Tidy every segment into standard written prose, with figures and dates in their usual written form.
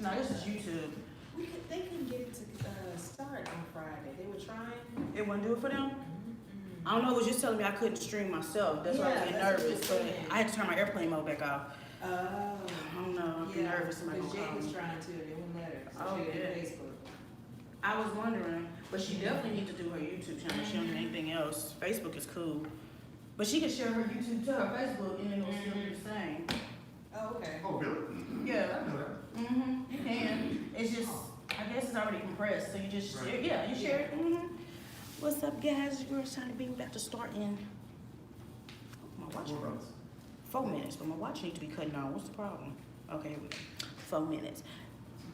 No, this is YouTube. They couldn't get it to start on Friday. They were trying. It wouldn't do it for them? I don't know, it was just telling me I couldn't stream myself. That's why I was getting nervous. But I had to turn my airplane mode back off. Oh. I don't know, I'm nervous. Because Jake was trying to, they wouldn't let her. So Oh, she yeah. did Facebook. I was wondering, but she definitely needs to do her YouTube channel. She don't need anything else. Facebook is cool. But she can share her YouTube to her Facebook and it'll still be the same. Oh, okay. Oh, really? Yeah. I know that. Mm-hmm, you can. It's just, I guess it's already compressed, so you just Right. share, yeah, you share it. Mm-hmm. What's up, guys? We're trying to be about to start in, my watch. 4 months. 4 minutes, but my watch needs to be cutting on. What's the problem? Okay, here we go. 4 minutes.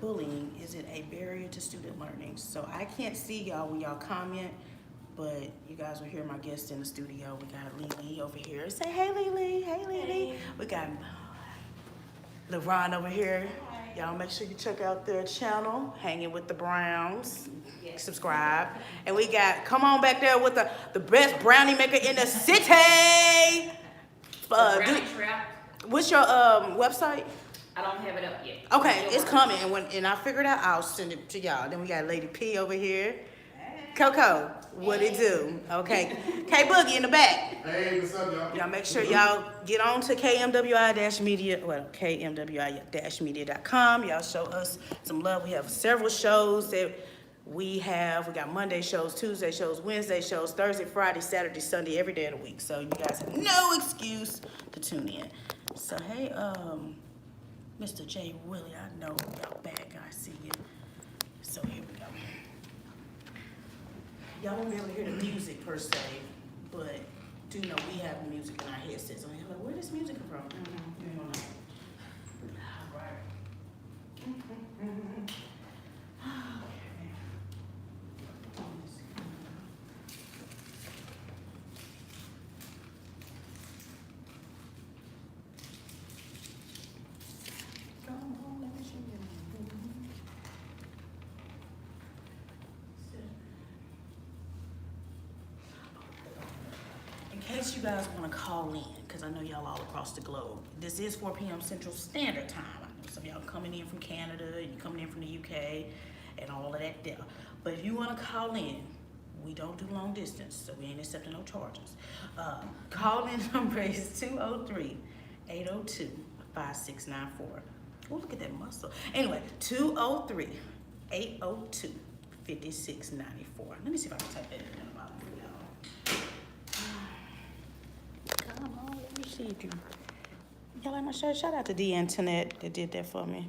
Bullying, is it a barrier to student learning? So I can't see y'all when y'all comment, but you guys will hear my guest in the studio. We got Lily over here. Say hey, Lily. Hey, Lily. Hey. We got LeRon over here. Y'all make sure you check out their channel, Hanging with the Browns. Yes. Subscribe. And we got, come on back there with the best brownie maker in the city. Brownie Trap. What's your website? I don't have it up yet. Okay, it's coming. And I figured out, I'll send it to y'all. Then we got Lady P over here. Coco, what it do? Okay. K Boogie in the back. Hey, what's up, y'all? Y'all make sure y'all get on to KMWI-media, well, KMWI-media.com. Y'all show us some love. We have several shows that we got Monday shows, Tuesday shows, Wednesday shows, Thursday, Friday, Saturday, Sunday, every day of the week. So you guys have no excuse to tune in. So hey, Mr. J. Willie, I know y'all back. I see you. So here we go. Y'all won't be able to hear the music per se, but do know we have the music in our headsets. So you're like, where does music come from? You don't know. All right. In case you guys want to call in, because I know y'all all across the globe, this is 4 p.m. Central Standard Time. I know some of y'all coming in from Canada, and you're coming in from the UK, and all of that there. But if you want to call in, we don't do long distance, so we ain't accepting no charges. Call in number is 203-802-5694. Oh, look at that muscle. Anyway, 203-802-5694. Let me see if I can type that in the bottom for y'all. Come on, let me see if you. Y'all like my shirt? Shout out to D Antoinette that did that for me.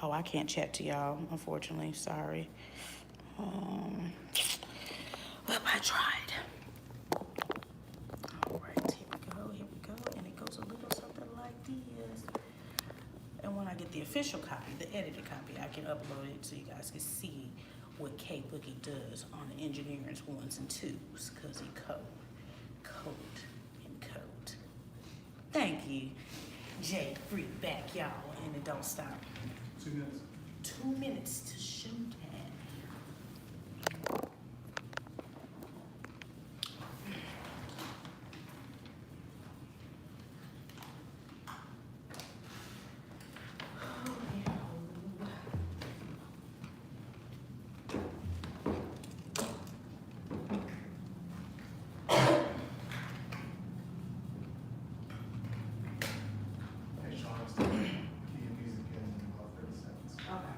Oh, I can't chat to y'all, unfortunately. Sorry. Well, I tried. All right, here we go, and it goes a little something like this. And when I get the official copy, the edited copy, I can upload it so you guys can see what K Boogie does on the engineering's 1s and 2s, because he code. Thank you, Jay. Free back, y'all, and it don't stop. 2 minutes. 2 minutes to showtime. Hey, Shaunie, still key in music in about 30 seconds. Okay.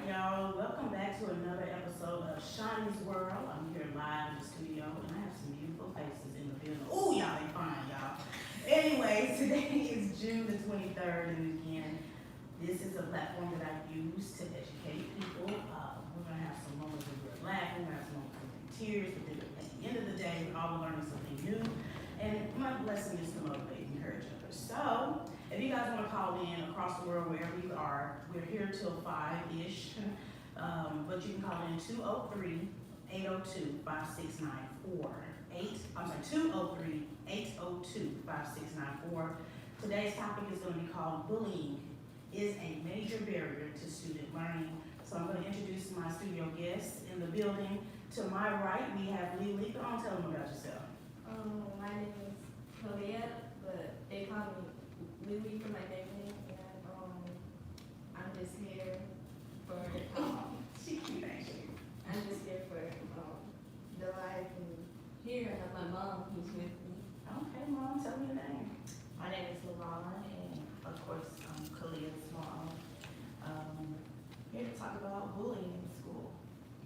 right, y'all. Welcome back to another episode of Shaunie's World. I'm here live in the studio, and I have some beautiful faces in the building. Ooh, y'all ain't fine, y'all. Anyway, today is June the 23rd, and again, this is a platform that I use to educate people. We're gonna have some moments of we're laughing, we're gonna have some moments of tears, but then at the end of the day, we're all learning something new. And my blessing is to motivate and encourage others. So, if you guys want to call in across the world, wherever you are, we're here till 5-ish. But you can call in 203-802-5694. 203-802-5694. Today's topic is going to be called Bullying is a Major Barrier to Student Learning. So I'm going to introduce my studio guests in the building. To my right, we have Lily. Go on, tell them about yourself. My name is Kalia, but they call me Lily for my nickname, and I'm just here for She cute, ain't she? I'm just here for the life and here I have my mom who's with me. Okay, Mom, tell me your name. My name is Lavana, and of course, Kalia's mom. Here to talk about bullying in school.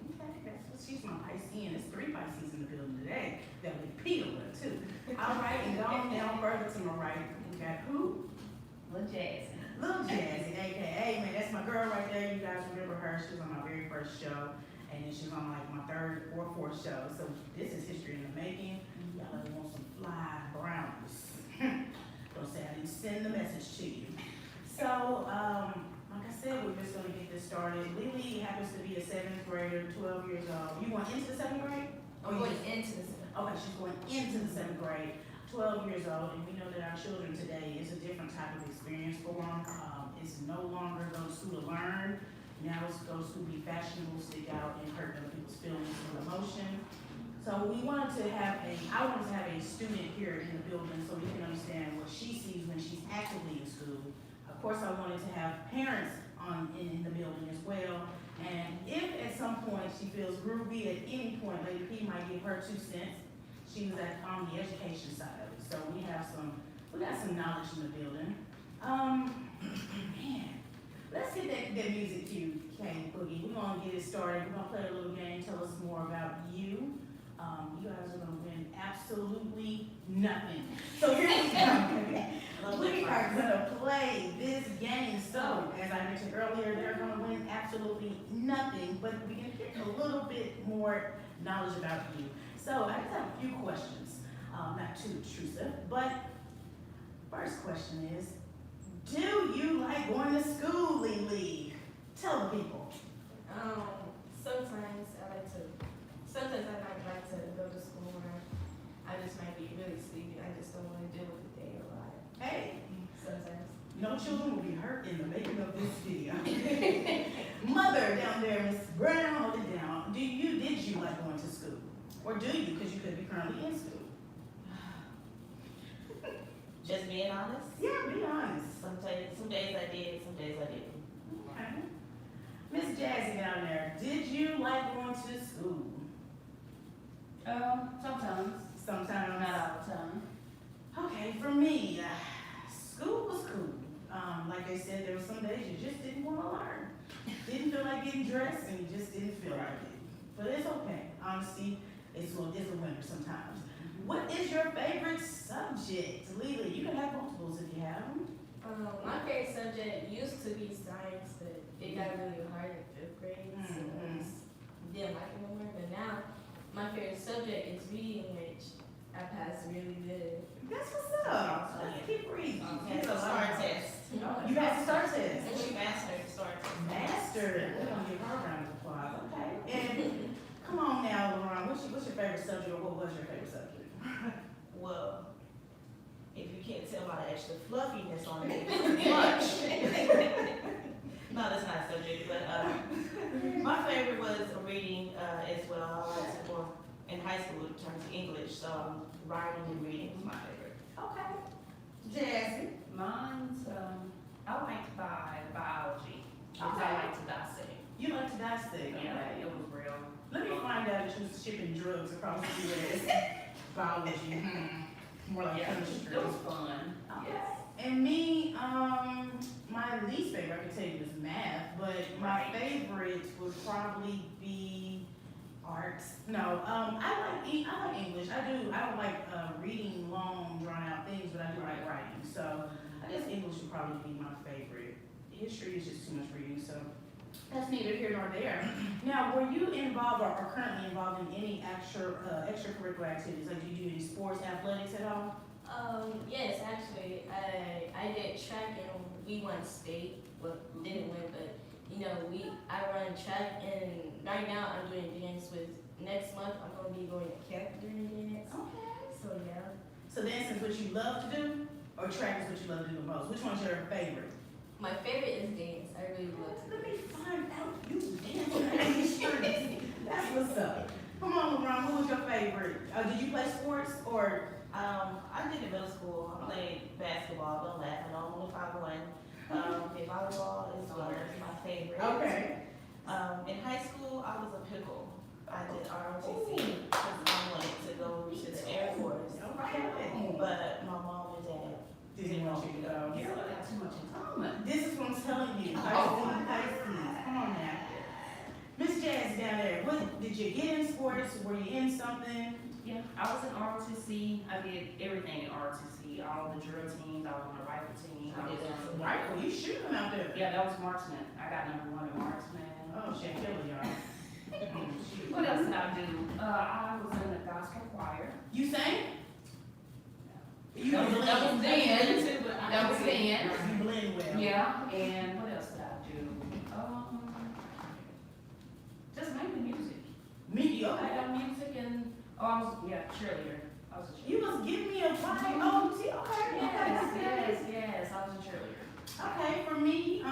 Okay, that's what she's my Piscean. There's 3 Pisces in the building today. That would be Peter with too. All right, and going down further to my right, we got who? Lil Jazz. Little Jazzy, aka, man, that's my girl right there. You guys remember her? She was on my very first show, and then she was on like my 3rd or 4th show. So this is history in the making. Y'all want some fly brownies. Don't say I didn't send the message to you. So, like I said, we're just gonna get this started. Lily happens to be a 7th grader, 12 years old. You going into the 7th grade? I'm going into this. Okay, she's going into the 7th grade, 12 years old, and we know that our children today is a different type of experience for them. It's no longer go to school to learn. Now it's go to school to be fashionable, stick out, and hurt other people's feelings and emotion. So I wanted to have a student here in the building so we can understand what she sees when she's actively in school. Of course, I wanted to have parents in the building as well. And if at some point she feels groovy, at any point, Lady P might give her 2 cents. She was on the education side of it. So we got some knowledge in the building. Man, let's get that music cue, Kane Boogie. We're gonna get it started. We're gonna play a little game, tell us more about you. You guys are gonna win absolutely nothing. So here we go. We are gonna play this game. So, as I mentioned earlier, they're gonna win absolutely nothing, but we can get a little bit more knowledge about you. So, I just have a few questions, not too intrusive, but first question is, do you like going to school, Lily? Tell the people. Sometimes I might like to go to school or I just might be really sleepy. I just don't want to deal with the day a lot. Hey, Sometimes. no children will be hurt in the making of this video. Mother down there, Miss Brown, hold it down. Did you like going to school? Or do you, because you could be currently in school? Just being honest. Yeah, be honest. Some days I did, some days I didn't. Okay. Miss Jazzy down there, did you like going to school? Sometimes, Sometimes. not all the time. Okay, for me, school was cool. Like they said, there were some days you just didn't want to learn. Didn't feel like getting dressed, and you just didn't feel like it. But it's okay. Honesty is a winner sometimes. What is your favorite subject? Lily, you can have multiples if you have them. My favorite subject used to be science, but it got really hard in 5th grade, so I just didn't like it no more. But now, my favorite subject is reading, which I passed really good. That's what's up. Let's keep reading. It's a STAR test. You passed the STAR test. And she mastered the STAR test. Master. We're gonna give her a round of applause. Okay. And come on now, Lauren. What's your favorite subject, or what was your favorite subject? Well, if you can't tell by the extra fluffiness on it, it's too much. No, that's not a subject, but my favorite was reading as well. I liked it more in high school in terms of English, so writing and reading was my favorite. Okay. Jazzy. Mine's, I like biology, because I Okay. like to dissect. You like to dissect. Yeah, Okay. it was real. Let me find out that you was shipping drugs across the U.S. Biology. More like Yeah, chemistry. it was fun, Okay. yes. And me, my my least favorite, I can tell you, is math, but my favorite would probably be arts. No, I like English. I don't like reading long, drawn out things, but I do like writing. So I guess English would probably be my favorite. History is just too much reading, so that's neither here nor there. Now, were you involved or are currently involved in any extracurricular activities? Like, do you do any sports, athletics at all? Yes, actually, I did track and we won state. Well, didn't win, but I run track and right now I'm doing dance with. Next month I'm gonna be going to camp during dance. Okay. So yeah. So dance is what you love to do, or track is what you love to do the most? Which one's your favorite? My favorite is dance. I really love to Let me dance. find out you dancing in the streets. That's what's up. Come on, LeBron, who was your favorite? Did you play sports or? I did in middle school. I played basketball. Don't laugh. I know I'm only 5'1". Played volleyball is my favorite. Okay. In high school, I was a pickle. I did ROTC because I wanted to go to the Air Force. Okay. But my mom and dad Didn't want you to go. You got too much in common. This is what I'm telling you. High school. Come on now. Miss Jazz down there, what, did you get in sports? Were you in something? Yeah, I was in ROTC. I did everything in ROTC. All the drill teams. I was on the rifle team. I was on Rifle, you shooting out there. Yeah, that was marksman. I got #1 in marksman. Oh, shit, killing y'all. What else did I do? I was in the gospel choir. You sang? You That was blend. then. That was then. You blend well. Yeah, and what else did I do? Just mainly music. Me, I okay. got music and, I was, cheerleader. I was a cheerleader. You was giving me a vibe. Oh, see, okay. Yes, I was a cheerleader. Okay, for me,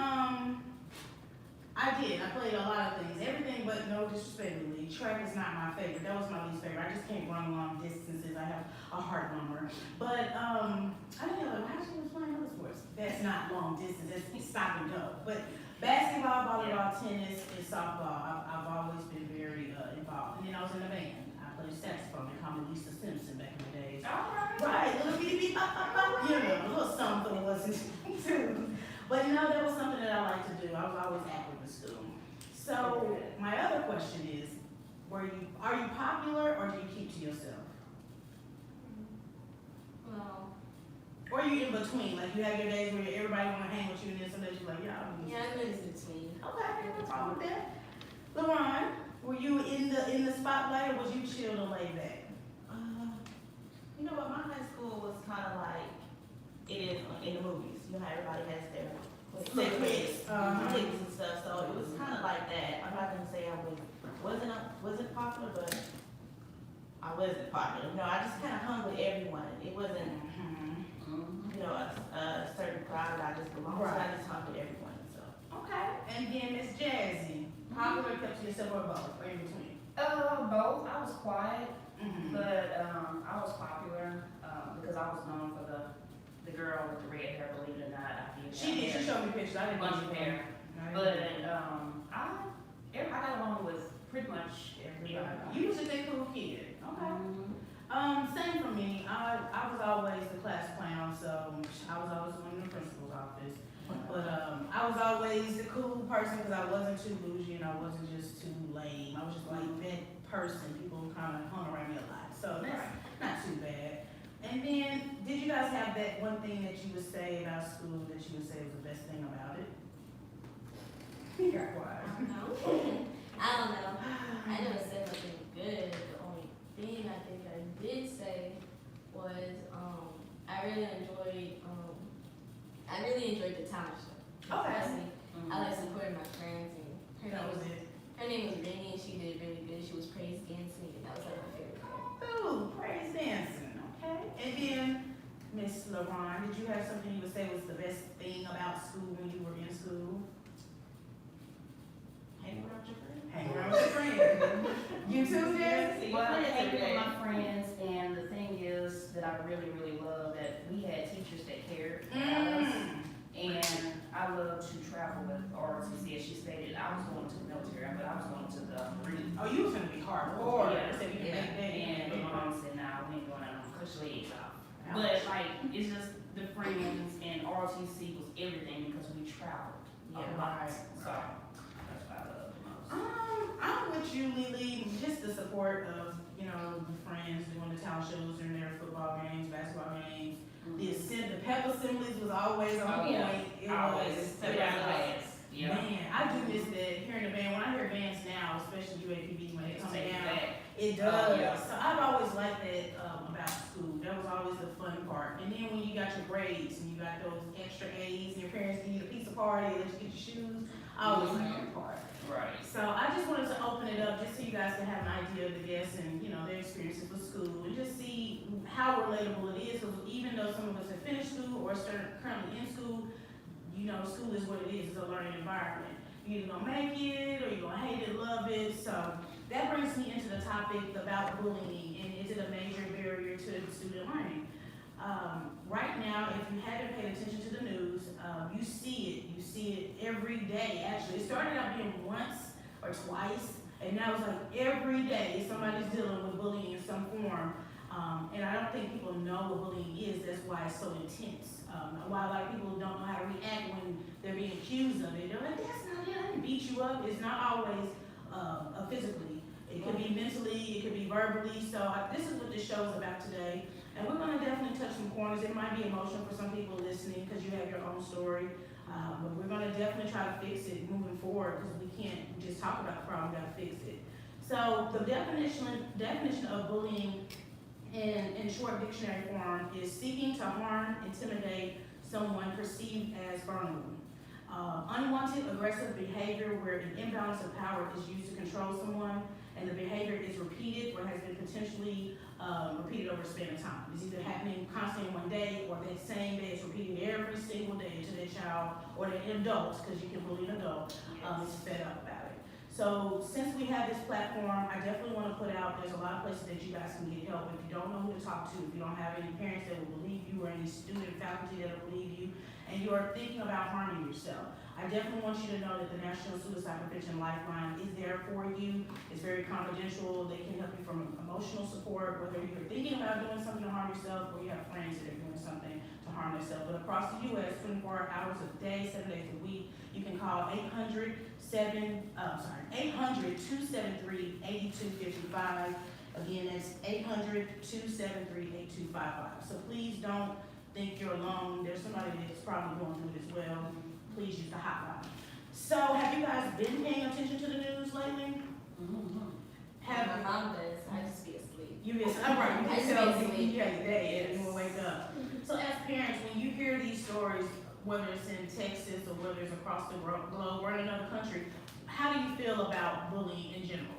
I played a lot of things. Everything but no disrespectfully. Track is not my favorite. That was my least favorite. I just can't run long distances. I have a heart murmur. But I didn't know I actually was playing other sports. That's not long distance. That's stop and go. But basketball, volleyball, tennis, and softball, I've always been very involved. And then I was in a band. I played saxophone. They called me Lisa Simpson back in the days. Right, little bitty beep, bop, bop, bop. You know, a little something wasn't too. But that was something that I like to do. I was always active in school. So my other question is, are you popular or do you keep to yourself? Well, Or are you in between? Like you have your days where everybody want to hang with you and then some days you're like, yeah, I'm yeah, I'm in between. Okay, no problem with that. LeBron, were you in the spotlight or was you chilled and laid back? You know what? My high school was kind of like it is in the movies. You know how everybody has their cliques and stuff. So it was kind of like that. I'm not gonna say I wasn't popular, but I wasn't popular. No, I just kind of hung with everyone. It wasn't a certain crowd I just belonged to. I just hung with everyone. So Okay. And then Miss Jazzy, popular, kept to yourself or both, or in between? Both. I was quiet, Mm-hmm. but I was popular because I was known for the girl with the red hair. Believe it or not, I did. She did. She showed me pictures. I a didn't bunch know of she hair, was- but I got along with pretty much everybody. You was just a cool kid. Okay. Same for me. I was always the class clown, so I was always in the principal's office. But I was always the cool person because I wasn't too bougie and I wasn't just too lame. I was just like that person. People kind of hung around me a lot, so that's not too bad. And then, did you guys have that one thing that you would say about school that you would say was the best thing about it? You got quiet. I don't know. I never said nothing good. The only thing I think I did say was I really enjoyed the talent show. Okay. Especially, I like supporting my friends and That was it. her name was Rennie and she did really good. She was praise dancing and that was like my favorite thing. Ooh, praise dancing, okay. And then, Miss LaRon, did you have something you would say was the best thing about school when you were in school? hang around your friends. Hang around with your friends. You too, Jess? See your Well, friends hanging every with day. my friends, and the thing is that I really, really love that we had teachers that cared about us. And I love to travel with ROTC, as she stated. I was going to the military, but I was going to the Marine. Oh, you was gonna be hardcore. Yeah, So you can make that. and my mom said, "Nah, we ain't going out on push legs off." But like, it's just the friends and ROTC was everything because we traveled a lot. So that's what I love the most. I'm with you, Lily. Just the support of, you know, the friends doing the talent shows during their football games, basketball games. The pep assemblies was always on Oh, point. yeah. It Always. was. Put down the bands. Yeah. Man, I do miss that, hearing the band. When I hear bands now, especially UAPB, when they come Take it down, back. it does. Yeah. So I've always liked that about school. That was always the fun part. And then when you got your grades and you got those extra A's and your parents give you a pizza party, let you get your shoes, I always liked that part. Right. So I just wanted to open it up just so you guys can have an idea of the guests and, you know, their experiences with school and just see how relatable it is. Because even though some of us have finished school or are currently in school, you know, school is what it is. It's a learning environment. You're either gonna make it or you're gonna hate it, love it. So that brings me into the topic about bullying and is it a major barrier to student learning? Right now, if you haven't paid attention to the news, you see it every day. Actually, it started out being once or twice, and now it's like every day somebody's dealing with bullying in some form. And I don't think people know what bullying is. That's why it's so intense. Why a lot of people don't know how to react when they're being accused of it. They're like, that's not it. I didn't beat you up. It's not always physically. It could be mentally. It could be verbally. So this is what this show is about today. And we're going to definitely touch some corners. It might be emotional for some people listening because you have your own story. But we're going to definitely try to fix it moving forward because we can't just talk about the problem. We got to fix it. So the definition of bullying in short dictionary form is seeking to harm, intimidate someone perceived as vulnerable. Unwanted aggressive behavior where an imbalance of power is used to control someone and the behavior is repeated or has been potentially repeated over a span of time. It's either happening constantly one day or that same day it's repeated every single day to that child or that adult, because you can bully an adult, is fed up about it. So since we have this platform, I definitely want to put out, there's a lot of places that you guys can get help. If you don't know who to talk to, if you don't have any parents that will believe you or any student faculty that will believe you, and you are thinking about harming yourself, I definitely want you to know that the National Suicide Prevention Lifeline is there for you. It's very confidential. They can help you from emotional support, whether you're thinking about doing something to harm yourself or you have friends that are doing something to harm themselves. But across the U.S., 24 hours a day, 7 days a week, you can call 800-273-8255. Again, that's 800-273-8255. So please don't think you're alone. There's somebody that's probably going through it as well. Please use the hotline. So have you guys been paying attention to the news lately? My mom does. I just be asleep. You get, I'm right, you I can just tell be me asleep. you have your day and you will wake up. So as parents, when you hear these stories, whether it's in Texas or whether it's across the globe or in another country, how do you feel about bullying in general?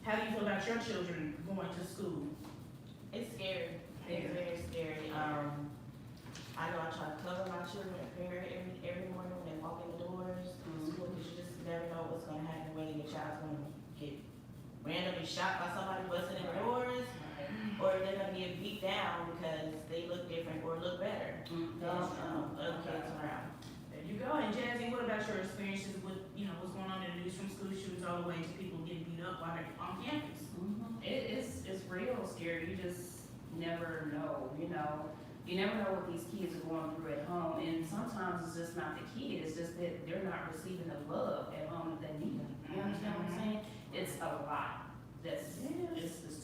How do you feel about your children going to school? It's scary. It's very scary. I know I try to cover my children and prepare every morning when they walk in the doors to school, because you just never know what's gonna happen, whether your child's gonna get randomly shot by somebody busting in the doors, or they're gonna get beat down because they look different or look better than other kids around. There you go. And Jazzy, what about your experiences with, you know, what's going on in the news from school shootings all the way to people getting beat up while they're on campus? It's real scary. You just never know, you know. You never know what these kids are going through at home, and sometimes it's just not the kid, it's just that they're not receiving the love at home that they need. You understand what I'm saying? It's a lot. It's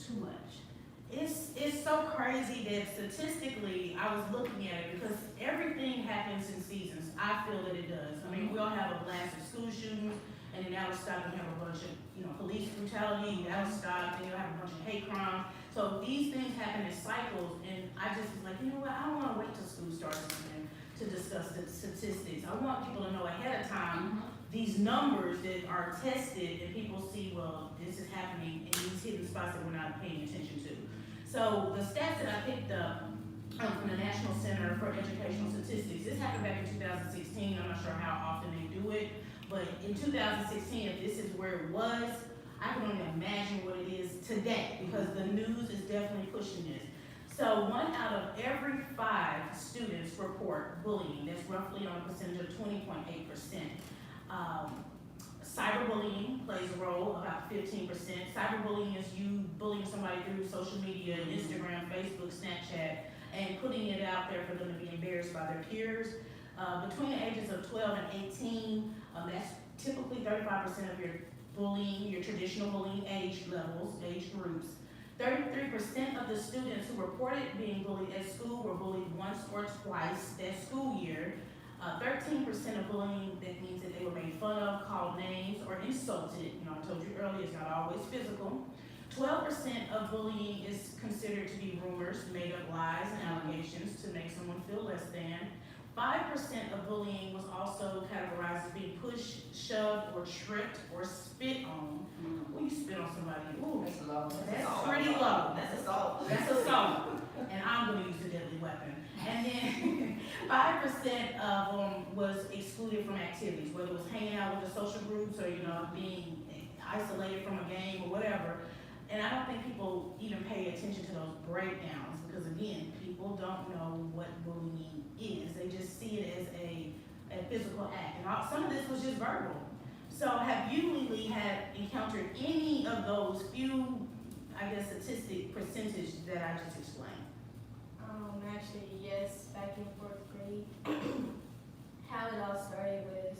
too much. It's so crazy that statistically, I was looking at it because everything happens in seasons. I feel that it does. I mean, we all have a blast of school shootings, and then now it's stopped, we have a bunch of, you know, police brutality, now it's stopped, and you'll have a bunch of hate crimes. So these things happen in cycles, and I just was like, you know what, I don't wanna wait till school starts again to discuss the statistics. I want people to know ahead of time these numbers that are tested, and people see, well, this is happening in these hidden spots that we're not paying attention to. So the stats that I picked up from the National Center for Educational Statistics, this happened back in 2016, I'm not sure how often they do it, but in 2016, if this is where it was, I can only imagine what it is today, because the news is definitely pushing this. So 1 out of every 5 students report bullying. That's roughly on a percentage of 20.8%. Cyberbullying plays a role, about 15%. Cyberbullying is you bullying somebody through social media, Instagram, Facebook, Snapchat, and putting it out there for them to be embarrassed by their peers. Between the ages of 12 and 18, that's typically 35% of your bullying, your traditional bullying age levels, age groups. 33% of the students who reported being bullied at school were bullied once or twice that school year. 13% of bullying, that means that they were made fun of, called names, or insulted. You know, I told you earlier, it's not always physical. 12% of bullying is considered to be rumors, made up lies and allegations to make someone feel less than. 5% of bullying was also categorized as being pushed, shoved, or tripped, or spit on. When you spit on somebody, ooh, That's low. that's pretty low. That's assault. That's assault. And I'm gonna use a deadly weapon. And then 5% of them was excluded from activities, whether it was hanging out with the social groups or, you know, being isolated from a game or whatever. And I don't think people even pay attention to those breakdowns because, again, people don't know what bullying is. They just see it as a physical act. And some of this was just verbal. So have you, Lily, encountered any of those few, I guess, statistic percentage that I just explained? Actually, yes, back in 4th grade. How it all started was,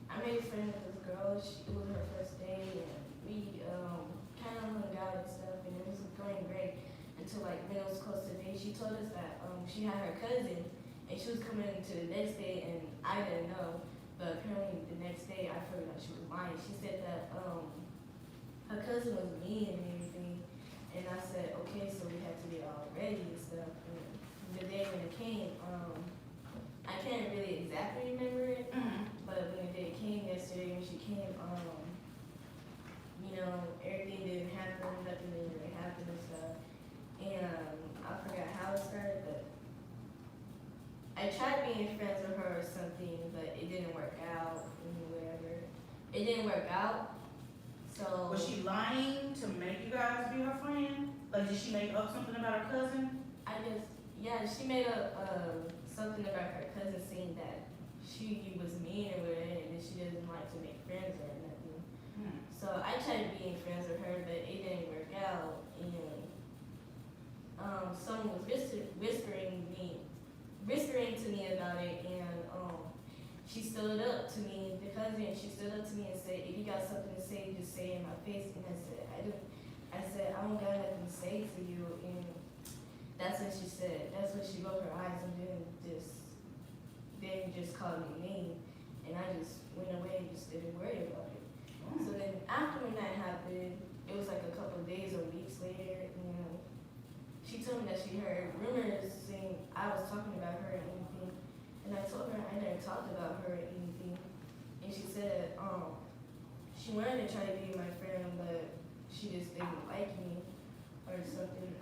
I made a friend with this girl. It was her first day, and we kind of hung out and stuff, and it was going great until like when it was close to day. She told us that she had her cousin, and she was coming to the next day, and I didn't know. But apparently the next day, I figured out she was lying. She said that her cousin was mean and everything, and I said, okay, so we had to get all ready and stuff. And the day when it came, I can't really exactly remember it, but when the day came yesterday, when she came, you know, everything didn't happen, nothing didn't really happen and stuff. And I forgot how it started, but I tried being friends with her or something, but it didn't work out and whatever. It didn't work out, so. Was she lying to make you guys be her friend? Like, did she make up something about her cousin? Yeah, she made up something about her cousin saying that she was mean or whatever, and that she doesn't like to make friends or nothing. So I tried being friends with her, but it didn't work out. And someone was whispering to me about it, and she stood up to me, the cousin. She stood up to me and said, "If you got something to say, just say it in my face." And I said, "I don't got nothing to say to you." And that's what she said. That's when she rolled her eyes and then just called me name. And I just went away and just didn't worry about it. So then after when that happened, it was like a couple of days or weeks later, and she told me that she heard rumors saying I was talking about her or anything. And I told her I never talked about her or anything. And she said, she wanted to try to be my friend, but she just didn't like me or something.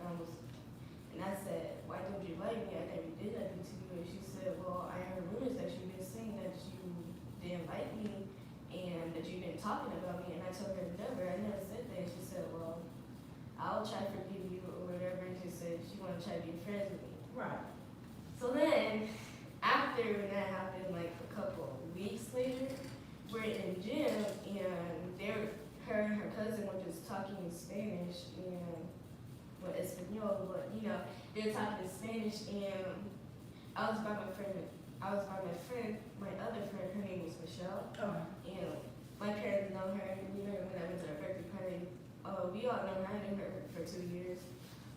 And I said, "Why don't you like me? I never did nothing to you." And she said, "Well, I heard rumors that you've been saying that you didn't like me and that you've been talking about me." And I told her, I never said that. And she said, "Well, I'll try to forgive you or whatever." And she said she wanted to try to be friends with me. Right. So then, after when that happened, like a couple of weeks later, we're in the gym, and her and her cousin were just talking in Spanish, and Espanol, but you know, they were talking in Spanish, and I was by my friend, my other friend, her name was Michelle, and my parents know her, we met when I went to her birthday party. We all know her, I knew her for 2 years,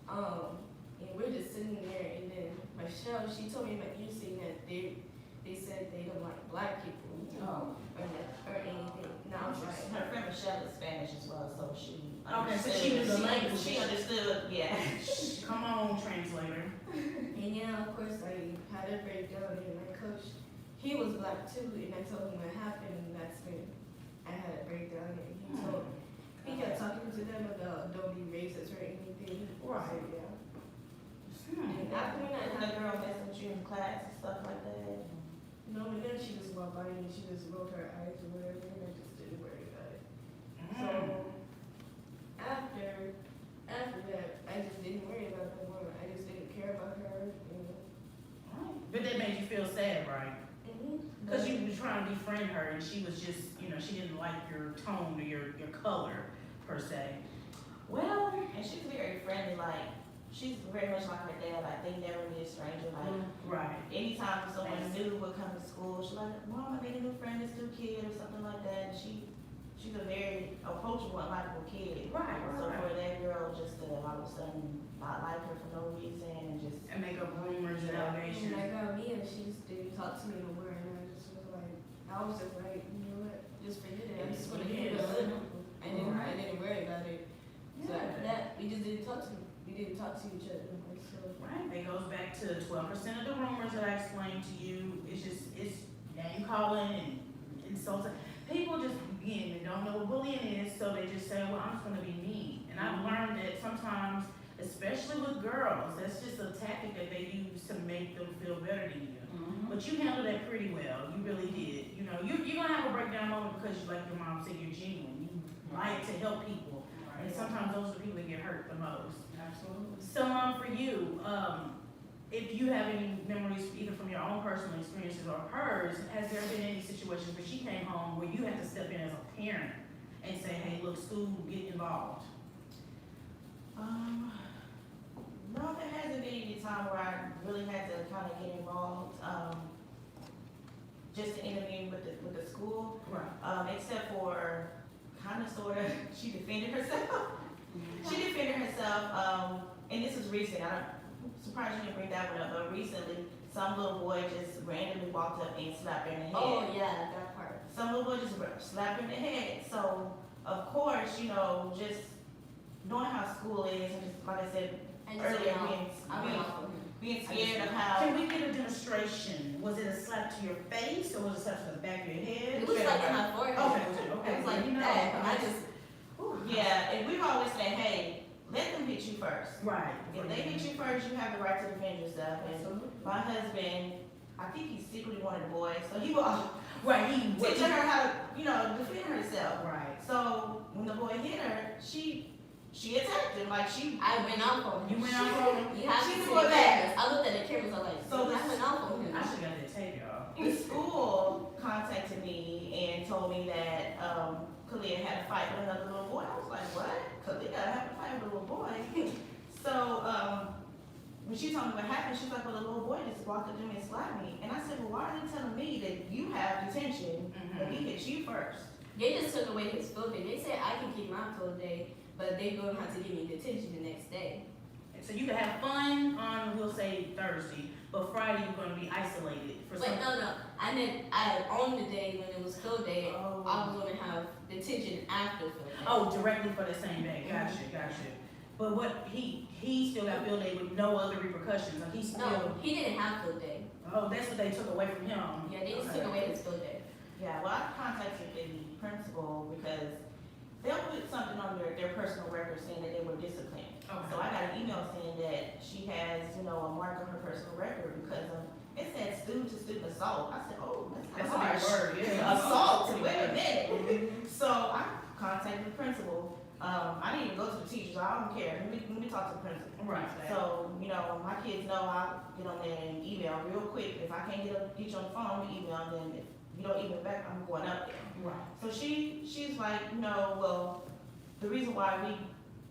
and we're just sitting there, and then Michelle, she told me about you saying that they said they don't like black people, or anything. And I was like, Her friend Michelle is Spanish as well, so she. Okay, so she knew the language. She understood, yeah. Come on, translator. and yeah, of course, I had a breakdown, and my coach, he was black too, and I told him what happened, and that's when I had a breakdown, and he kept talking to them about don't be racist or anything. Right. So, yeah. And after when And I the girl messing with you in class and stuff like that. no, and then she just walked by me and she just rolled her eyes or whatever, and I just didn't worry about it. So after that, I just didn't worry about the woman. I just didn't care about her. But that made you feel sad, right? Mm-hmm. Because you were trying to befriend her, and she was just, you know, she didn't like your tone or your color, per se. Well, and she's very friendly, like, she's very much like her dad, like they never meet a stranger, like Right. anytime someone new would come to school, she's like, Mom, I made a new friend, this new kid or something like that. She's a very approachable and likable kid. Right, So right. for that girl just to all of a sudden not like her for no reason and just And make up rumors and And allegations. that girl Mia, she just didn't talk to me no more, and I just was like, I was just like, you know what, just forget it. I just want to hear it. And then I didn't worry about it. So after that, we just didn't talk to each other. Like, so. Right, it goes back to 12% of the rumors that I explained to you. It's name calling and insulting. People just, again, they don't know what bullying is, so they just say, well, I'm just gonna be mean. And I've learned that sometimes, especially with girls, that's just a tactic that they use to make them feel better than you. But you handled that pretty well, you really did. You know, you're gonna have a breakdown moment because, like your mom said, you're genuine. You like to help people. And sometimes those are the people that get hurt the most. Absolutely. So, for you, if you have any memories either from your own personal experiences or hers, has there been any situations where she came home where you had to step in as a parent and say, hey, look, school, get involved? No, there hasn't been any time where I really had to kind of get involved, just to intervene with the school, Right. except for kind of sort of, she defended herself. She defended herself, and this is recent, I'm surprised you didn't bring that one up, but recently, some little boy just randomly walked up and slapped her in the head. Oh yeah, that part. Some little boy just slapped her in the head, so, of course, you know, just knowing how school is, and just, like I said earlier, being scared of how. Can we get a demonstration? Was it a slap to your face or was it a slap to the back of your head? It was like in my forehead. Okay. It was like You know, that, and I just. Yeah, and we've always said, hey, let them hit you first. Right. If they hit you first, you have the right to defend yourself. And my husband, I think he secretly wanted a boy, so he was Right, he teaching her how to, you know, defend herself. Right. So when the boy hit her, she attacked him, like I went out for him. You went out for him? You have She to see threw it the back. cameras. I looked at the cameras. I was like, So I went out for him. I should got that tape, y'all. The school contacted me and told me that Kalia had a fight with another little boy. I was like, what? Kalia had a fight with a little boy? So when she told me what happened, she's like, well, the little boy just walked up to me and slapped me. And I said, well, why are they telling me that you have detention, but he hit you first? They just took away his field day. They said I can keep mine field day, but they going to have to give me detention the next day. So you can have fun on, we'll say Thursday, but Friday you're gonna be isolated for Wait, some. no. On the day when it was field day, Oh. I was going to have detention after field day. Oh, directly for the same day, gotcha. But what, he still got field day with no other repercussions, like he still. No, he didn't have field day. Oh, that's what they took away from him. Yeah, they just Okay. took away his field day. Yeah, well, I contacted the principal because they'll put something on their personal record saying that they were disciplined. Okay. So I got an email saying that she has, you know, a mark on her personal record because it said student-to-student assault. I said, oh, That's that's a big harsh. word, yeah. Assault, wait a minute. So I contacted the principal. I didn't even go to the teachers, I don't care. Let me talk to the principal. Right. So, you know, my kids know I'll get on there and email real quick. If I can't get you on the phone, we email, then if you don't email back, I'm going up there. Right. So she's like, no, well, the reason why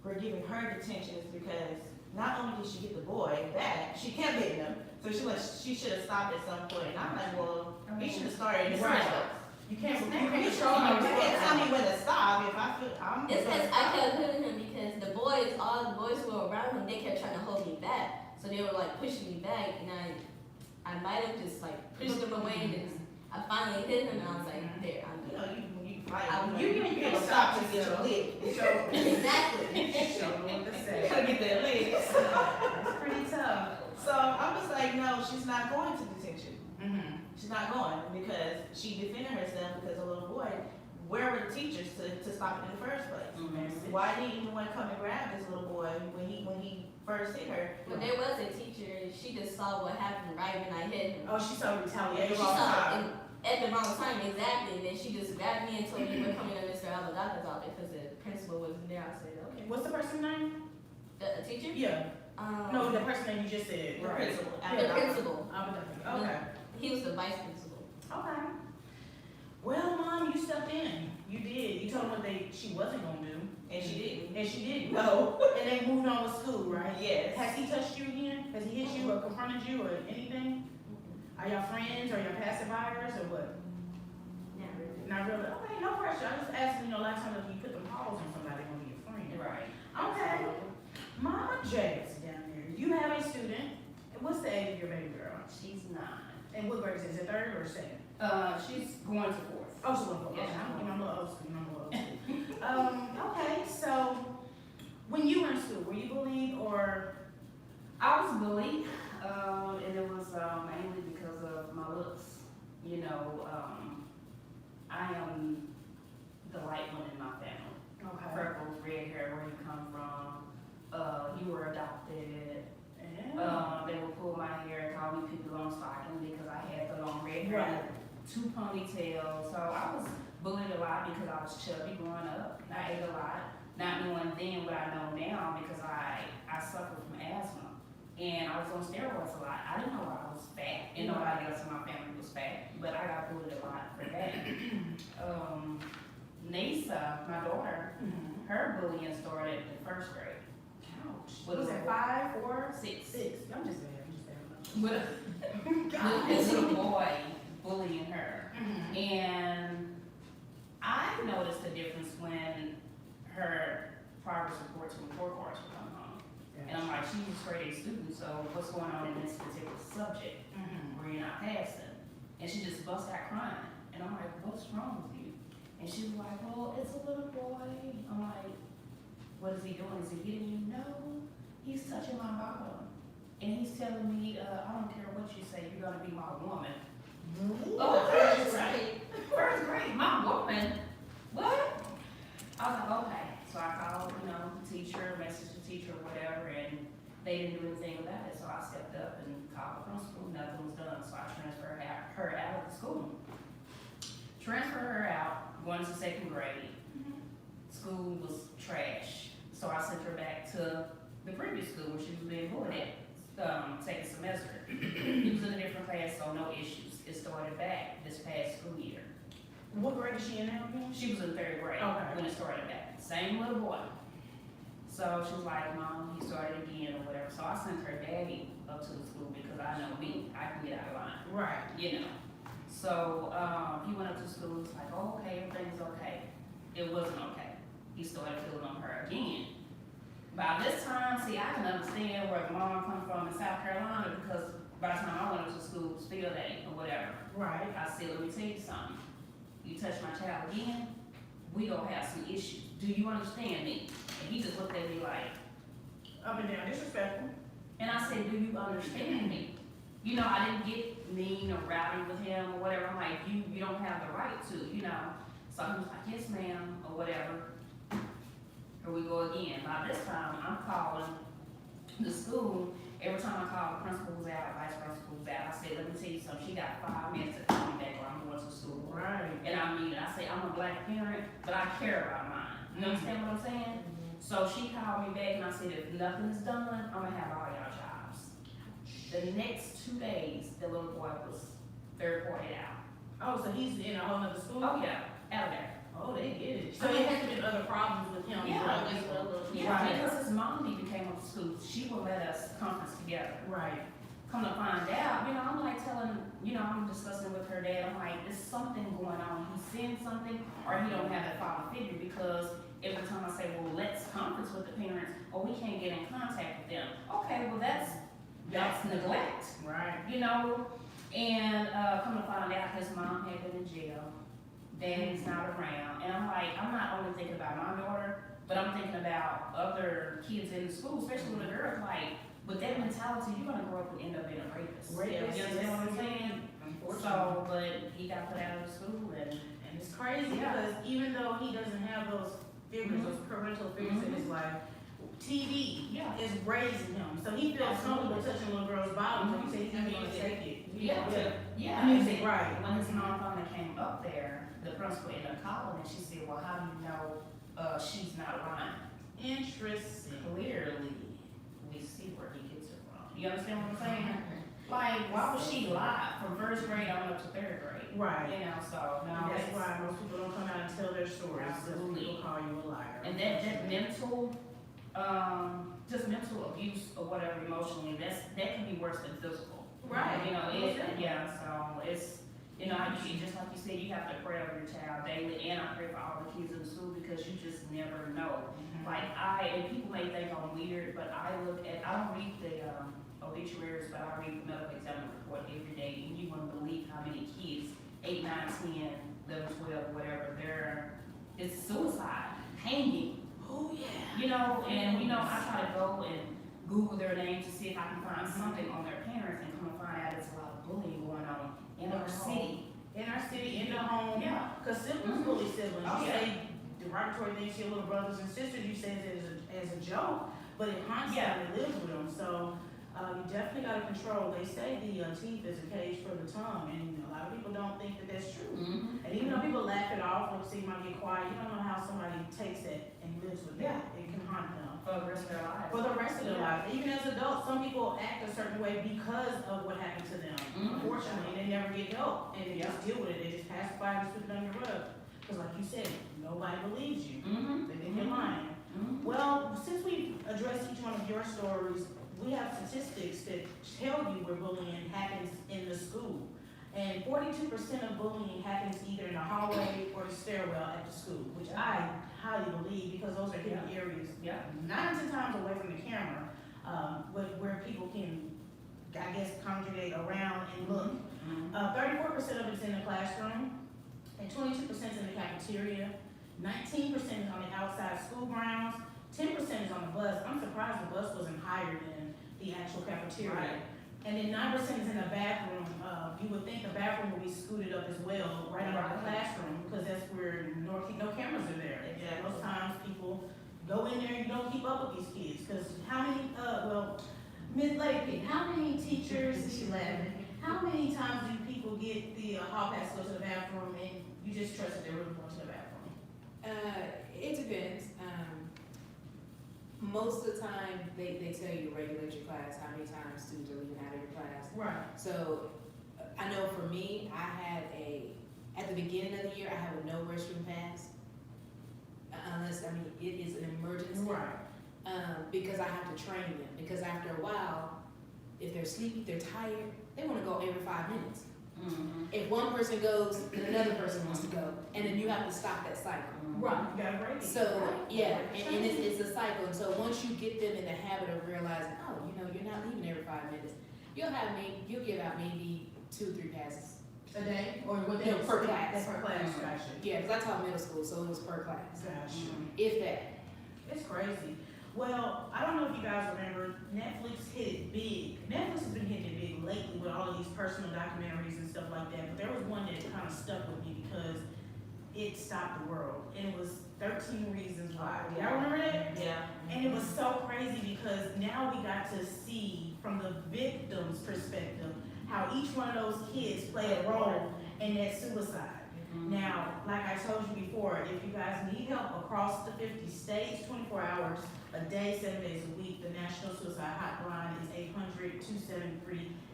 we're giving her detention is because not only did she get the boy back, she kept hitting him. So she should have stopped at some point. And I'm like, well, he should have started in the Right. first place. You can't You can't tell me when to stop if I feel I'm. It's because gonna I stop. kept hitting him because all the boys who were around him, they kept trying to hold me back. So they were like pushing me back, and I might have just like pushed them away, and then I finally hit him, and I was like, there, I'm You good. know, you fight. You can't stop to get your lick. Exactly. Show them what to You say. gotta get that lick. That's pretty tough. So I was like, no, she's not going to detention. Mm-hmm. She's not going because she defended herself because a little boy. Where were the teachers to stop it in the first place? Why didn't you even want to come and grab this little boy when he first hit her? When there was a teacher, she just saw what happened right when I hit him. Oh, she saw retaliation. She saw it at the wrong time, exactly. And then she just grabbed me and told me we're coming to Mr. Alvada's office because the principal wasn't there. I said, okay. What's the person's name? The teacher? Yeah. No, the person that you just said. The principal. The principal. Okay. He was the vice principal. Okay. Well, Mom, you stepped in. You did. You told them what she wasn't gonna do. And she didn't. And she didn't. No. And they moved on with school, right? Yes. Has he touched you again? Has he hit you or confronted you or anything? Are y'all friends? Are y'all pacifiers or what? Not really. Not really. Okay, no pressure. I just asked, last time if you put the paws on somebody, gonna be a friend. Right. Okay. Mama Jazz down there. You have a student. And what's the age of your baby girl? She's 9. And what grade is it? Is it third or second? She's going to 4th. Oh, she's going for Yeah. I'm a little old school. Okay, so when you were in school, were you bullied or? I was bullied, and it was mainly because of my looks. I am the light one in my family. Okay. Freckles, red hair, where you come from. You were adopted. Yeah. They would pull my hair and call me Pippi Longstocking because I had the long red hair, Right. 2 ponytails. So I was bullied a lot because I was chubby growing up. I ate a lot, not knowing then what I know now because I suffered from asthma. And I was on steroids a lot. I didn't know I was fat, and nobody else in my family was fat, but I got bullied a lot for that. Nisa, my daughter, Mhm. her bullying started in 1st grade. Ouch. With Was a- it 5, 4, 6. 6? I'm just bad. With God. this little boy bullying her. Mhm. And I noticed a difference when her progress reports and report cards would come home. And I'm like, she's a straight A student, so what's going on in this particular subject Mhm. where you're not passing? And she just busts out crying. And I'm like, what's wrong with you? And she was like, well, it's a little boy. I'm like, what is he doing? Is he hitting you? No, he's touching my bottom. And he's telling me, I don't care what you say, you're gonna be my woman. Oh, first grade. 1st grade, my woman? What? I was like, okay. So I called, the teacher, messaged the teacher or whatever, and they didn't do anything about it. So I stepped up and called the principal, nothing was done. So I transferred her out of the school. Transferred her out, going to 2nd grade. School was trash. So I sent her back to the previous school where she was being bullied at. 2nd semester. He was in a different class, so no issues. It started back this past school year. What grade is she in now again? She was in 3rd grade Okay. when it started back. Same little boy. So she was like, Mom, he started again or whatever. So I sent her daddy up to the school because I know me, I can get out of line, Right. So he went up to school, he was like, oh, okay, everything's okay. It wasn't okay. He started feeling on her again. By this time, see, I can understand where mom come from in South Carolina because by the time I went to school, it was field day or whatever. Right. I said, let me tell you something. You touch my child again, we gonna have some issues. Do you understand me? And he just looked at me like, Up and down, disrespectful. and I said, do you understand me? I didn't get mean or rowdy with him or whatever. I'm like, you don't have the right to, So he was like, yes, ma'am, or whatever. Here we go again. By this time, I'm calling the school. Every time I call, the principal was out, vice principal was out. I said, let me tell you something. She got 5 minutes to call me back or I'm going to school. Right. And I mean, I say, I'm a black parent, but I care about mine. You understand what I'm saying? So she called me back and I said, if nothing's done, I'm gonna have all y'all jobs. The next 2 days, the little boy was 3rd quarter out. Oh, so he's in a whole nother school? Oh, yeah, out there. Oh, they get it. So it has been other problems with him. Yeah. Yeah, Right. because his mom even came up to school. She would let us conference together. Right. Come to find out, I'm like telling, I'm discussing with her dad, I'm like, there's something going on. He's seeing something or he don't have that father figure because every time I say, well, let's conference with the parents or we can't get in contact with them. Okay, well, that's neglect. Right. And come to find out his mom had been in jail. Daddy's not around. And I'm like, I'm not only thinking about my daughter, but I'm thinking about other kids in the school, especially with a girl. Like, with that mentality, you're gonna grow up and end up being a rapist. Rapist, You understand what I'm yes. saying? Unfortunately. So, but he got put out of school and And it's crazy Yeah. because even though he doesn't have those figures, those parental figures in his life, TV Yeah. is raising him. So he feels comfortable touching little girls' bottoms. So he says he's And gonna music. take it. yeah. Music, right. When his mom finally came up there, the principal ended up calling and she said, well, how do you know she's not lying? Interesting. Clearly, we see where he gets it from. You understand what I'm saying? Like, why would she lie from first grade on up to third grade? Right. You know, so, no, That's it's, why most people don't come out and tell their stories, because Absolutely. people call you a liar. and that mental, just mental abuse or whatever emotionally, that can be worse than physical. Right. You know, Most definitely. yeah, so it's, you know, just like you said, you have to pray over your child daily, and I pray for all the kids in the school, because you just never know. Like and people may think I'm weird, but I don't read the obituaries, but I read the medical examiner report every day, and you wouldn't believe how many kids, 8, 9, 10, 11, 12, whatever, it's suicide, hanging. Oh, yeah. You know, and, you know, I try to go and Google their name to see if I can find something on their parents, and come and find out it's a lot of bullying going on in our city. In our city, in the home. Yeah. Because siblings bully siblings. Oh, You yeah. say derogatory things to your little brothers and sisters, you say it as a joke, but it constantly lives with them. So you definitely got to control. They say the teeth is a cage for the tongue, and a lot of people don't think that that's true. Mm-hmm. And even though people laugh it off, or say you might get quiet, you don't know how somebody takes it and lives with Yeah. it. It can haunt them For the rest of their lives. for the rest of their life. Even as adults, some people act a certain way because of what happened to them. Mhm. Unfortunately, they never get help, and they Yeah. just deal with it. They just pass by and sweep it under the rug. Because like you said, nobody believes you. Mm-hmm. They think you're lying. Mm-hmm. Well, since we addressed each one of your stories, we have statistics that tell you where bullying happens in the school. And 42% of bullying happens either in the hallway or the stairwell at the school, which I highly believe, because those are hidden areas, Yeah. 9 to 10 times away from the camera, where people can, I guess, congregate around and look. 34% of it's in the classroom, and 22% is in the cafeteria. 19% is on the outside school grounds. 10% is on the bus. I'm surprised the bus wasn't higher than the actual cafeteria. Right. And then 9% is in the bathroom. You would think the bathroom would be scooted up as well, right out of the classroom, because that's where no cameras are there. Exactly. Most times people go in there and you don't keep up with these kids, because how many, Ms. Lakey, how many teachers, she laughing, how many times do people get the hall pass to go to the bathroom and you just trust that they're really going to the bathroom? It depends. Most of the time, they tell you to regulate your class, how many times students are leaving out of your class. Right. So, I know for me, at the beginning of the year, I have a no restroom pass. Unless, it is an emergency. Right. Because I have to train them, because after a while, if they're sleepy, they're tired, they wanna go every 5 minutes. Mm-hmm. If one person goes, then another person wants to go, and then you have to stop that cycle. Right, you gotta break it. So, Right. yeah, and it's a cycle, and so once you get them in the habit of realizing, oh, you're not leaving every 5 minutes, you'll give out maybe 2 or 3 passes. A day, or what No, per class. That's per class, Mhm. gotcha. Yeah, because I taught middle school, so it was per class, Gotcha. if that. It's crazy. Well, I don't know if you guys remember, Netflix hit it big. Netflix has been hitting it big lately with all of these personal documentaries and stuff like that, but there was one that kind of stuck with me because it stopped the world, and it was 13 Reasons Why. Y'all remember that? Yeah. And it was so crazy because now we got to see from the victim's perspective how each one of those kids played a role in that suicide. Now, like I told you before, if you guys need help across the 50 states, 24 hours a day, 7 days a week, the National Suicide Hotline is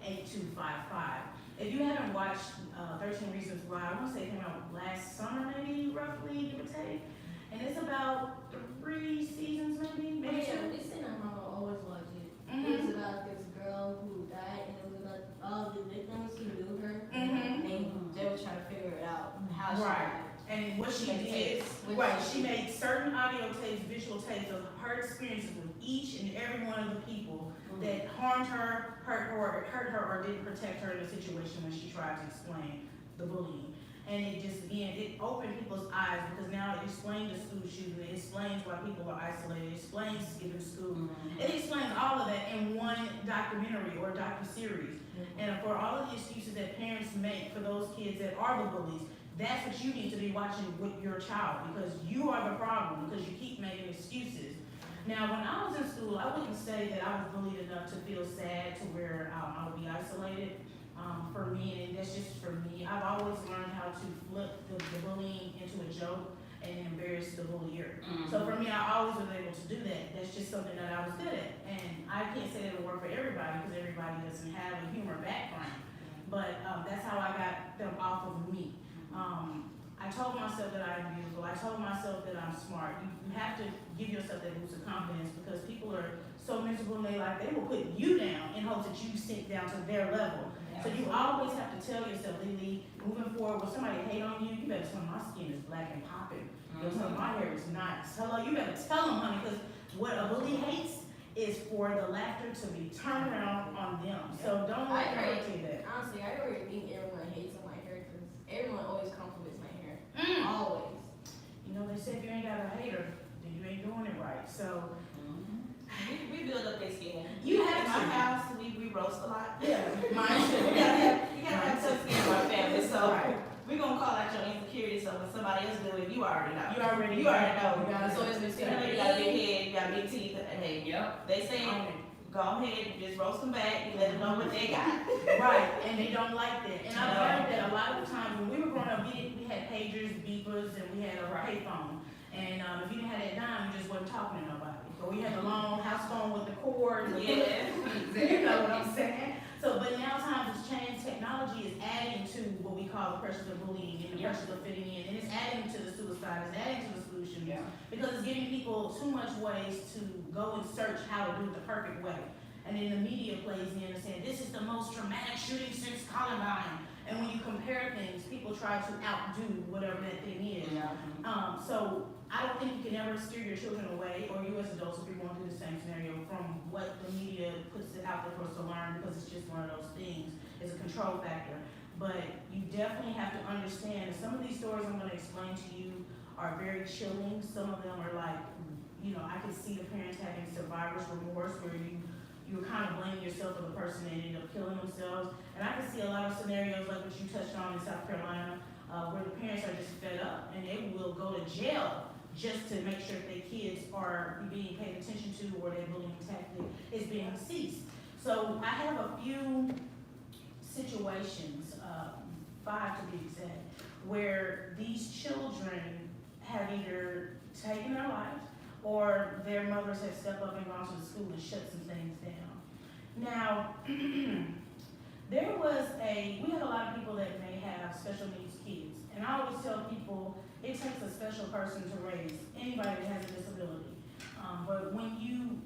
800-273-8255. If you haven't watched 13 Reasons Why, I want to say it came out last summer, maybe, roughly, give or take. And it's about 3 seasons, maybe Yeah, two. we seen our mama always watch it. Mhm. It was about this girl who died, and it was about all the victims who knew her. Mhm. And they were trying to figure it out, how she Right. died. And what she She made did, tapes. right, she made certain audio tapes, visual tapes of her experiences with each and every one of the people that harmed her, hurt her, or didn't protect her in a situation when she tried to explain the bullying. And it just, again, it opened people's eyes, because now it explains the school shooting, it explains why people are isolated, it explains skipping school. It explains all of that in one documentary or docuseries. And for all of the excuses that parents make for those kids that are the bullies, that's what you need to be watching with your child, because you are the problem, because you keep making excuses. Now, when I was in school, I wouldn't say that I was bullied enough to feel sad to where I would be isolated. For me, and that's just for me, I've always learned how to flip the bullying into a joke. and embarrass the bullier. Mhm. So for me, I always was able to do that. That's just something that I was good at. And I can't say that it'll work for everybody because everybody doesn't have a humor background. But that's how I got them off of me. I told myself that I am beautiful. I told myself that I'm smart. You have to give yourself that boost of confidence because people are so miserable in their life, they will put you down in hopes that you sink down to their level. So you always have to tell yourself, Lily, moving forward, when somebody hate on you, you better tell them my skin is black and popping. You better tell them my hair is nice. Hello, you better tell them, honey, because what a bully hates is for the laughter to be turned around on them. So don't let them do that. Honestly, I don't really think everyone hates on my hair because everyone always compliments my hair. Always. You know, they say if you ain't got a hater, then you ain't doing it right. So We build up their skin. you In have my to. house, we roast a lot. Yeah, mine too. We gotta have tough skin in our family, so Right. we gonna call out your insecurity, so when somebody else do it, you already know. You already You already know. You got It's always been You know, you got a big head, you got big teeth, and hey, Yep. they say, go ahead, just roast them back, you let them know what they got. Right, and they don't like that. And I've learned that a lot of the times when we were growing up, we had pagers, beepers, and we had a payphone. And if you didn't have that dime, you just wasn't talking to nobody. Or we had the long house phone with the cord. Yeah. You know what I'm saying? So, but now times has changed. Technology is adding to what we call the pressures of bullying and the pressures of fitting in. And it's adding to the suicide, it's adding to the solutions. Yeah. Because it's giving people too much ways to go and search how to do it the perfect way. And then the media plays in and saying, this is the most traumatic shooting since Columbine. And when you compare things, people try to outdo whatever that thing is. So I don't think you can ever steer your children away, or you as adults, if you're going through the same scenario, from what the media puts it out there for us to learn, because it's just one of those things. It's a control factor. But you definitely have to understand that some of these stories I'm going to explain to you are very chilling. Some of them are like, you know, I can see the parents having survivor's remorse, where you're kind of blaming yourself for the person that ended up killing themselves. And I can see a lot of scenarios like what you touched on in South Carolina, where the parents are just fed up and they will go to jail just to make sure that their kids are being paid attention to, or their bullying tactic is being ceased. So I have a few situations, 5 to be exact, where these children have either taken their lives or their mothers have stepped up and gone to the school and shut some things down. Now, we have a lot of people that may have special needs kids, and I always tell people it takes a special person to raise anybody that has a disability. But when you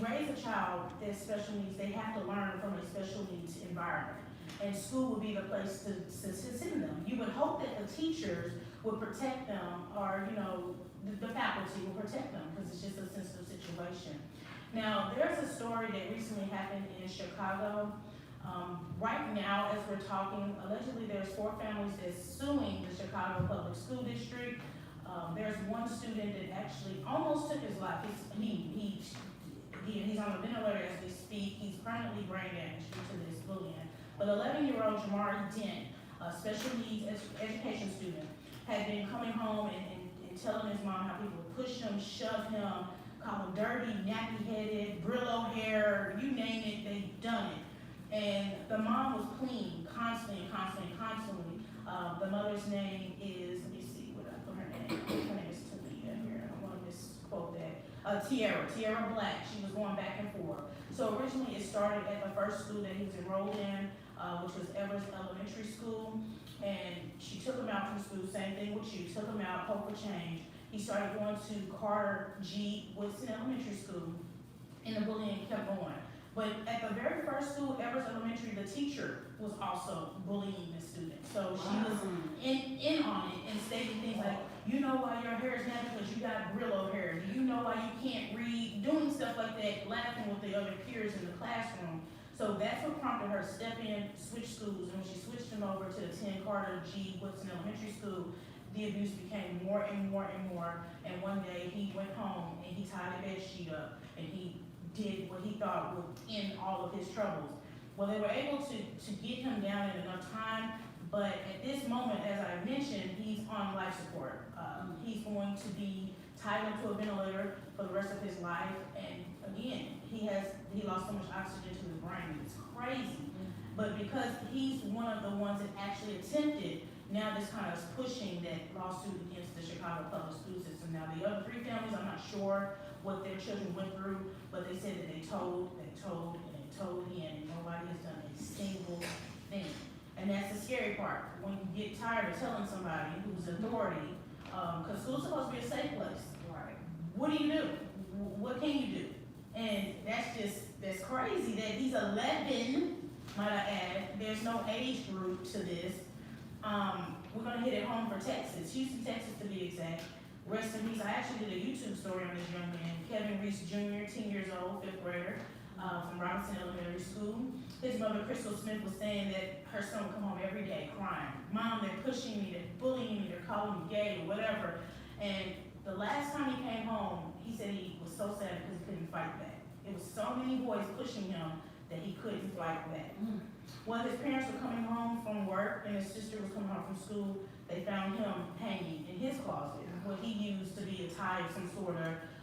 raise a child that's special needs, they have to learn from a special needs environment, and school would be the place to send them. You would hope that the teachers would protect them, or the faculty will protect them, because it's just a sensitive situation. Now, there's a story that recently happened in Chicago. Right now, as we're talking, allegedly there's 4 families that's suing the Chicago Public School District. There's one student that actually almost took his life. He's on a ventilator as we speak. He's permanently brain damaged due to this bullying. But 11-year-old Jamari Dent, a special needs education student, had been coming home and telling his mom how people would push him, shove him, call him dirty, nappy-headed, Brillo hair, you name it, they've done it. And the mom was clean, constantly. The mother's name is, let me see what I put her name. Her name is Talia here. I don't want to misquote that. Tierra Black. She was going back and forth. So originally it started at the first school that he was enrolled in, which was Evers Elementary School. And she took him out from school, same thing with you, took him out, hope for change. He started going to Carter G. Woodson Elementary School, and the bullying kept going. But at the very first school, Evers Elementary, the teacher was also bullying the student. So she was in on it and stating things like, you know why your hair is nappy because you got Brillo hair. Do you know why you can't read? Doing stuff like that, laughing with the other peers in the classroom. So that's what prompted her to step in, switch schools. And when she switched him over to attend Carter G. Woodson Elementary School, the abuse became more and more and more. And one day he went home and he tied a bed sheet up and he did what he thought would end all of his troubles. Well, they were able to get him down in enough time, but at this moment, as I mentioned, he's on life support. He's going to be tied up to a ventilator for the rest of his life, and again, he lost so much oxygen to his brain. It's crazy. But because he's one of the ones that actually attempted now this kind of is pushing that lawsuit against the Chicago public school system. Now, the other 3 families, I'm not sure what their children went through, but they said that they told again, and nobody has done a single thing. And that's the scary part, when you get tired of telling somebody who's authority, because school's supposed to be a safe place. Right. What do? What can you do? And that's crazy that he's 11, might I add. There's no age group to this. We're gonna hit it home for Texas, Houston, Texas to be exact. Rest in peace. I actually did a YouTube story on this young man, Kevin Reese Jr., 10 years old, 5th grader, from Robinson Elementary School. His mother, Crystal Smith, was saying that her son would come home every day crying. Mom, they're pushing me, they're bullying me, they're calling me gay or whatever. And the last time he came home, he said he was so sad because he couldn't fight back. It was so many boys pushing him that he couldn't fight back. When his parents were coming home from work and his sister was coming home from school, they found him hanging in his closet, what he used to be a tie of some sort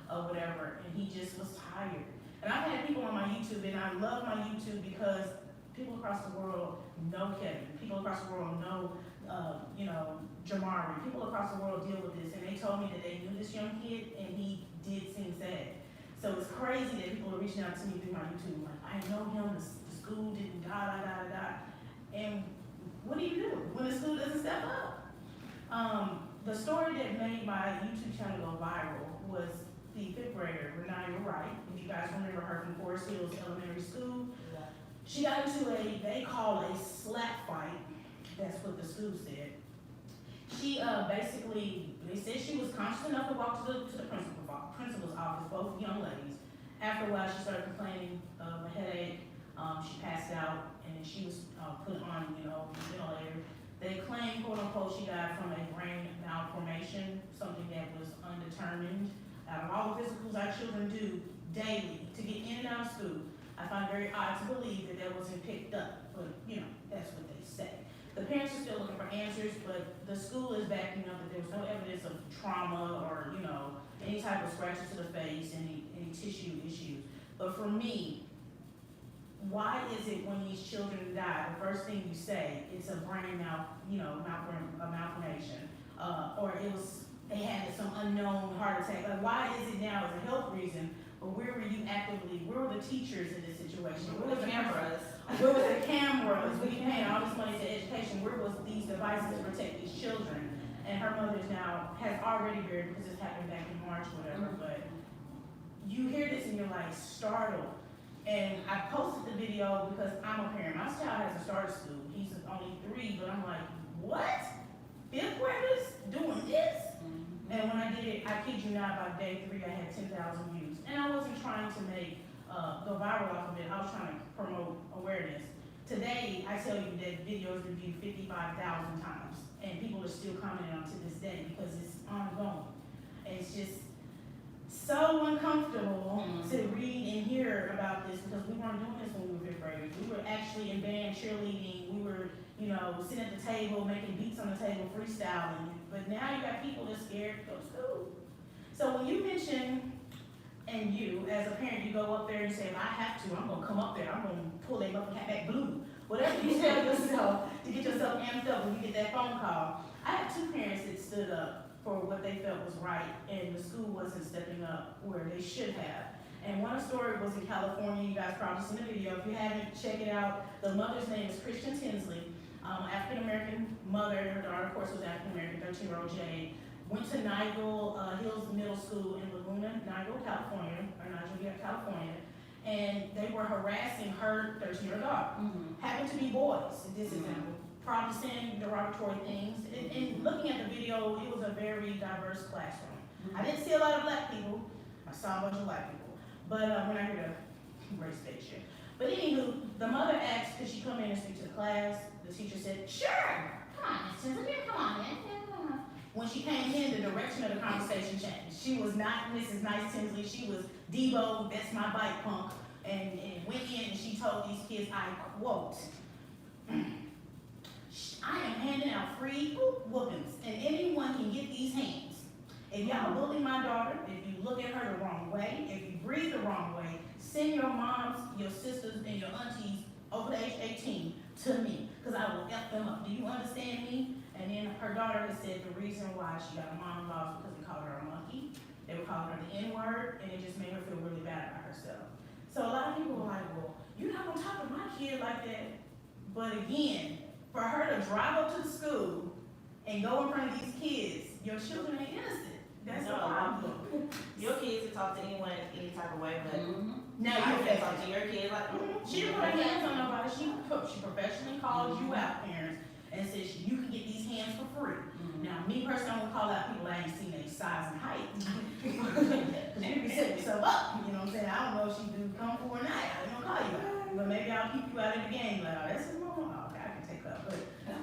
of whatever, and he just was tired. And I've had people on my YouTube, and I love my YouTube because people across the world know Kevin. People across the world know, Jamari. People across the world deal with this, and they told me that they knew this young kid, and he did seem sad. So it's crazy that people are reaching out to me through my YouTube, like, I know him, the school didn't da. And what do you do when the school doesn't step up? The story that made my YouTube channel go viral was the 5th grader, Renaya Wright. If you guys remember her from Forest Hills Elementary School, she got into they call a slap fight. That's what the school said. She basically, they said she was conscious enough to walk to the principal's office, both young ladies. After a while, she started complaining of a headache. She passed out, and she was put on, ventilator. They claim, quote unquote, she died from a brain malformation, something that was undetermined. Out of all the physicals our children do daily to get in and out of school, I find it very odd to believe that wasn't picked up, but that's what they say. The parents are still looking for answers, but the school is backing up that there was no evidence of trauma or, any type of scratches to the face, any tissue issues. But for me, why is it when these children die, the first thing you say, it's a brain malformation, or they had some unknown heart attack? Like, why is it now as a health reason? But where were you where were the teachers in this situation? Where was the cameras? Where was the cameras? We paying all this money to education. Where was these devices to protect these children? And her mother's now has already buried because this happened back in March, whatever. But you hear this and you're like startled. And I posted the video because I'm a parent. My child hasn't started school. He's only 3, but I'm like, what? 5th graders doing this? And when I did it, I kid you not, by day 3, I had 10,000 views. And I wasn't trying to go viral off of it. I was trying to promote awareness. Today, I tell you that video has been viewed 55,000 times. And people are still commenting on to this day because it's ongoing. And it's just so uncomfortable to read and hear about this because we weren't doing this when we were 5th graders. We were actually in band cheerleading. We were, sitting at the table, making beats on the table, freestyling. But now you got people that's scared to go to school. So when you mention, and you, as a parent, you go up there and say, if I have to, I'm going to come up there. I'm going to pull them up and have that blue. Whatever you tell yourself to get yourself amped up when you get that phone call. I have 2 parents that stood up for what they felt was right, and the school wasn't stepping up where they should have. And one story was in California. You guys probably seen the video. If you haven't, check it out. The mother's name is Christian Tinsley. African-American mother, and her daughter, of course, was African-American, 13-year-old Jade. Went to Nigel Hills Middle School in Laguna, Nigel, California. And they were harassing her 13-year-old daughter. Happened to be boys, in this example. Probably saying derogatory things. And looking at the video, it was a very diverse classroom. I didn't see a lot of black people. I saw a bunch of white people. But we're not here to race bait shit. But anywho, the mother asked, could she come in and speak to the class? The teacher said, sure. Come on, Miss Tinsley, come on in. When she came in, the direction of the conversation changed. She was not Mrs. Nice Tinsley. She was Debo, that's my bike punk. And went in and she told these kids, I quote, I am handing out free whoopings, and anyone can get these hands. If y'all bully my daughter, if you look at her the wrong way, if you breathe the wrong way, send your moms, your sisters, and your aunties over the age 18 to me, because I will F them up. Do you understand me? And then her daughter has said the reason why she got her mom involved is because they called her a monkey. They were calling her the N-word, and it just made her feel really bad about herself. So a lot of people were like, well, you're not gonna talk to my kid like that. But again, for her to drive up to the school and go in front of these kids, your children ain't innocent. That's the No. problem. Your kids can talk to anyone any type of way, but Now I you can't talk to your kids like, She didn't put her hands on nobody. She professionally called you out, parents, and said you can get these hands for free. Now, me personally, I won't call out people I ain't seen their size and height. Because you can set yourself up, you know what I'm saying? I don't know if she do kung fu or not. I ain't gonna call you out. But maybe I'll keep you out of the game. Like, oh, that's his mama. Oh, okay, I can take her.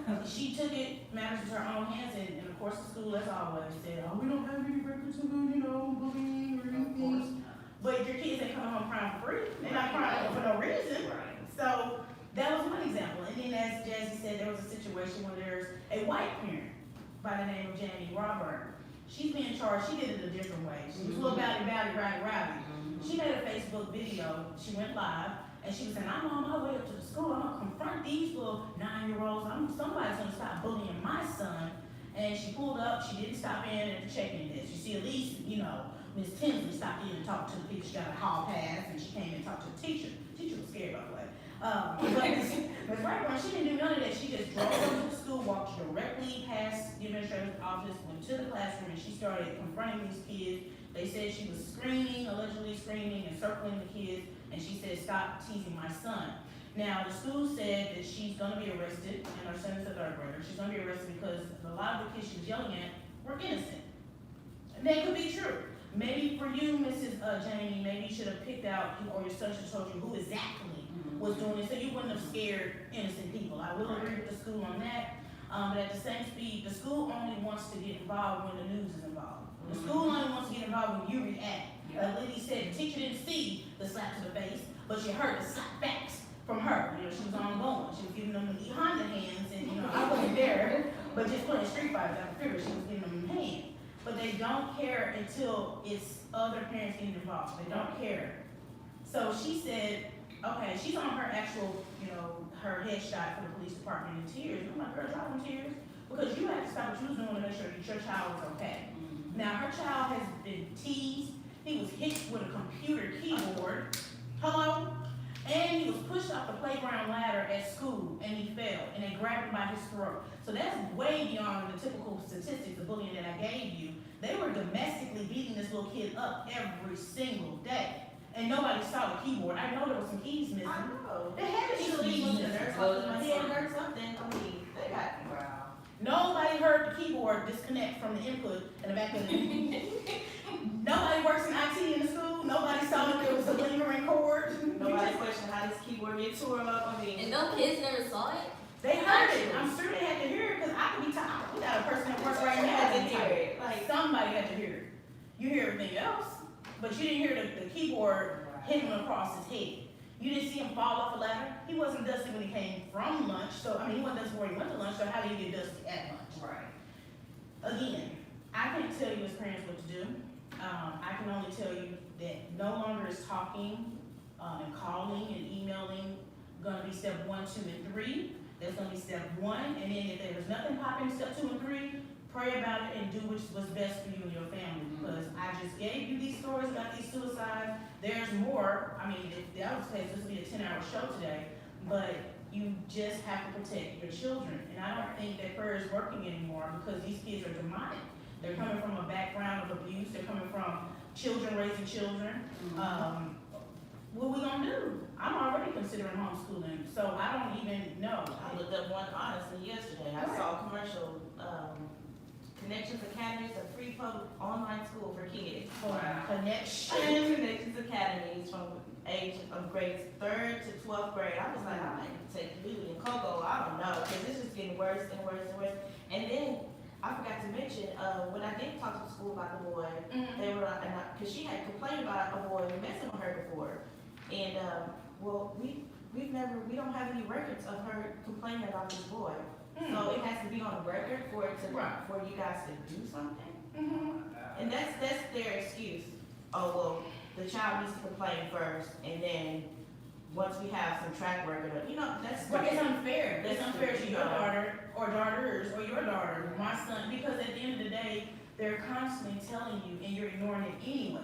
But she took matters into her own hands, and of course, the school, as always, said, oh, we don't have any records of, bullying or anything. But your kids ain't coming home crying for free. They're not crying for no reason. Right. So that was one example. And then as Jazzy said, there was a situation where there's a white parent by the name of Jamie Robert. She's being charged, she did it a different way. She was a little rowdy. She made a Facebook video, she went live, and she was saying, I'm on my way up to the school, I'm gonna confront these little 9-year-olds, somebody's gonna stop bullying my son. And she pulled up, she didn't stop in at the check-in desk. You see, at least, Ms. Tinsley stopped in and talked to the teacher. She got a hall pass, and she came and talked to the teacher. The teacher was scared, by the way. But Ms. Rayburn, she didn't do none of that. She just drove over to the school, walked directly past the administrator's office, went to the classroom, and she started confronting these kids. They said she was allegedly screaming and circling the kids, and she said, stop teasing my son. Now, the school said that she's gonna be arrested, and her son is a 3rd grader. She's gonna be arrested because a lot of the kids she was yelling at were innocent. And that could be true. Maybe for you, Mrs. Jamie, maybe you should have picked out, or your son should have told you who exactly was doing it, so you wouldn't have scared innocent people. I will agree with the school on that. But at the same speed, the school only wants to get involved when the news is involved. The school only wants to get involved when you react. Like Liddy said, the teacher didn't see the slap to the face, but she heard the slap backs from her. She was ongoing. She was giving them the Honda hands, and I wasn't there, but just playing Street Fighter, I figured she was giving them the hand. But they don't care until it's other parents getting involved. They don't care. So she said, okay, she's on her actual, her headshot for the police department in tears. I'm like, girl, drop in tears. Because you had to stop what you was doing to make sure that your child was okay. Now, her child has been teased. He was hit with a computer keyboard. Hello? And he was pushed off the playground ladder at school, and he fell, and they grabbed him by his throat. So that's way beyond the typical statistics of bullying that I gave you. They were domestically beating this little kid up every single day. And nobody saw the keyboard. I know there were some keys missing. I know. They had to Usually, keys when the missing. nurse goes in my head, heard something. They got. Wow. Nobody heard the keyboard disconnect from the input in the back of the Nobody works in IT in the school. Nobody saw that there was a lingering cord. Nobody questioned how this keyboard get tore up. And no kids never saw it? They heard it. I'm sure they had to hear it because I could be talking. We got a person that works right now had that to hear it. Like somebody had to hear it. You hear everything else, but you didn't hear the keyboard hit him across his head. You didn't see him fall off a ladder. He wasn't dusty when he came from lunch. So he wasn't dusty before he went to lunch. So how did he get dusty at lunch? Right. Again, I can't tell you as parents what to do. I can only tell you that no longer is talking and calling and emailing gonna be step 1, 2, and 3. That's gonna be step 1, and then if there was nothing popping, step 2 and 3, pray about it and do what's best for you and your family. Because I just gave you these stories about these suicides. There's more. If that was the case, this would be a 10-hour show today. But you just have to protect your children. And I don't think that prayer is working anymore because these kids are demonic. They're coming from a background of abuse. They're coming from children raising children. What are we gonna do? I'm already considering homeschooling, so I don't even know. I looked up one honestly yesterday. I saw a commercial. Connections Academy is a free public online school for kids. Connections Academy is from age of grades 3rd to 12th grade. I was like, I might take Louie and Coco. I don't know, because this is getting worse and worse and worse. And then I forgot to mention when I did talk to the school about the boy, they were because she had complained about a boy messing with her before, and we don't have any records of her complaining about this boy. So it has to be on the record for you guys to do something. And that's their excuse. Oh well, the child needs to complain first, and then once we have some track record, that's It's unfair. It's unfair to your daughter or daughters, or your daughter, my son, because at the end of the day, they're constantly telling you and you're ignoring it anyway.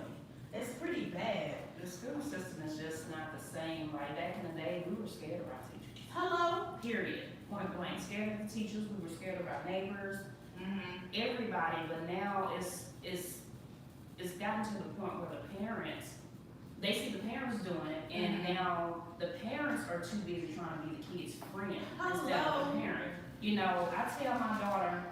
That's pretty bad. The school system is just not the same. Like back in the day, we were scared of our teachers. Hello? Period. Point blank, scared of the teachers. We were scared of our neighbors, Mm-hmm. everybody. But now it's gotten to the point where the parents, they see the parents doing it, and now the parents are too busy trying to be the kid's friend instead of the parent. You know, I tell my daughter,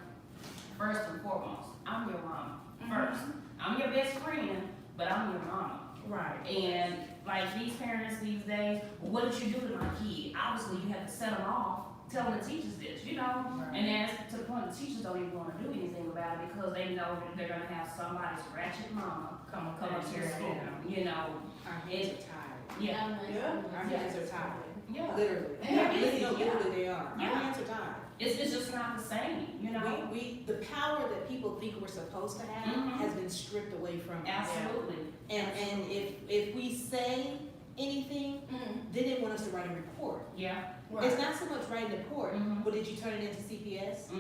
first and foremost, I'm your mama. First, I'm your best friend, but I'm your mama. Right. And like these parents these days, what did you do to my kid? Obviously, you have to set them off, telling the teachers this, you know? Right. And that's to the point the teachers don't even want to do anything about it because they know that they're gonna have somebody's ratchet mama come up to school, you know? Our hands are tired. Yeah, Our hands are tired. yeah. Literally. Yeah. Literally they are. Our Yeah. hands are tired. It's just not the same, you know? The power that people think we're supposed to have Mhm. has been stripped away from us. Absolutely. And if we say anything, then they want us to write a report. Yeah. It's not so much writing a report, Mhm. but did you turn it into CPS?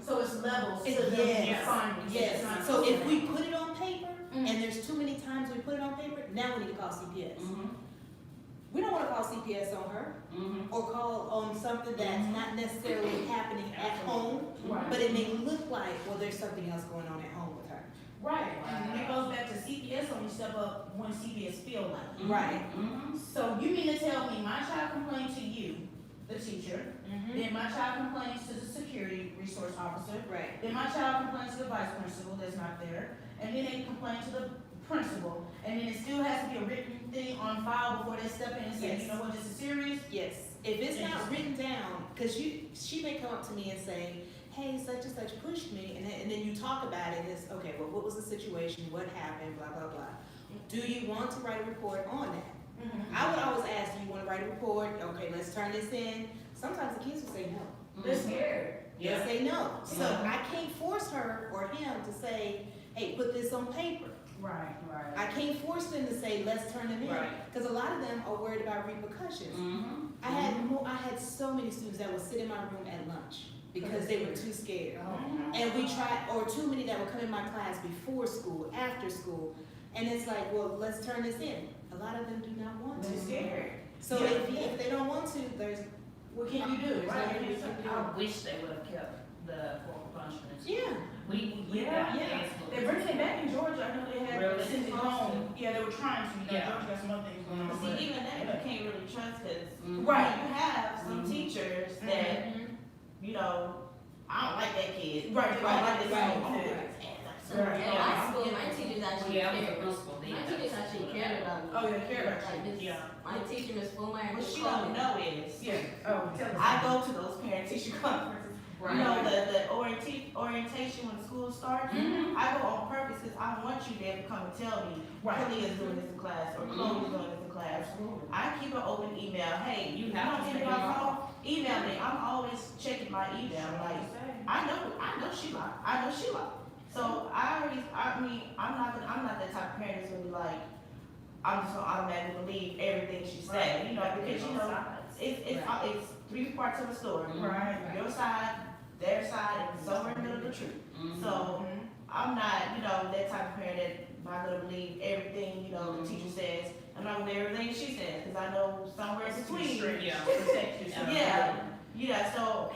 So it's levels to It's- them yes. findings. Yes, It's not so just if we put it on paper, Mhm. and there's too many times we put it on paper, now we need to call CPS. We don't wanna call CPS on her, or call on something that's not necessarily happening at home, Right. but it may look like, well, there's something else going on at home with her. Right, and it goes back to CPS only step up when CPS feel like it. Right. So you mean to tell me my child complained to you, the teacher, then my child complains to the security resource officer, Right. then my child complains to the vice principal that's not there, and then they complain to the principal, and then it still has to be a written thing on file before they step in and say, Yes. you know what, this is serious? Yes, if it's not Interesting. written down, cause she may come up to me and say, hey, such and such pushed me, and then you talk about it, it's, okay, well, what was the situation, what happened, blah, blah, blah. Do you want to write a report on that? I would always ask, do you wanna write a report? Okay, let's turn this in. Sometimes the kids will say no. They're scared. They'll say no. So Yeah. I can't force her or him to say, hey, put this on paper. Right. I can't force them to say, let's turn them in. Right. Cause a lot of them are worried about repercussions. I had so many students that would sit in my room at lunch because they were too scared. And we tried, or too many that would come in my class before school, after school. And it's like, well, let's turn this in. A lot of them do not want They're to. scared. So Yeah. if they don't want to, there's, What can you do? there's Right? nothing we can do. I wish they would have kept the corporal punishments. Yeah. We Yeah, got yeah. asked for They're bringing it back in Georgia. I know they had Really? sent it home. Yeah, they were trying to. You know, Yeah. Georgia got some other things going on. But but- see, even that, you can't really trust, cause Right. you have some teachers that, you know, I don't like that kid. Right, I don't like this right, kid. right. In my school, my teachers actually Yeah, I was a cared. principal then. My teachers actually cared about me. Oh, they care about Like you. this, Yeah. my teacher, Miss Fulmer, What she she called don't me. know is, Yeah. Oh, tell us. I go to those parent teacher conferences. You know, the orientation when the school starts, I go on purpose because I want you there to come and tell me, Right. Kalia's doing this in class, or Chloe's doing this in class. I keep an open email, hey, You you have don't to get stay my on. phone, email me, I'm always checking my email, like, I know she lied, I know she lied. So I'm not that type of parent that's gonna be like, I'm just gonna automatically believe everything she said, you know, because you know, it's three parts of a story. Right. Your side, their side, and somewhere in the middle of the truth. So I'm not, you know, that type of parent that not gonna believe everything, you know, the teacher says. I'm not gonna believe everything she says, because I know somewhere in between. Yeah. Protect yourself. Yeah, so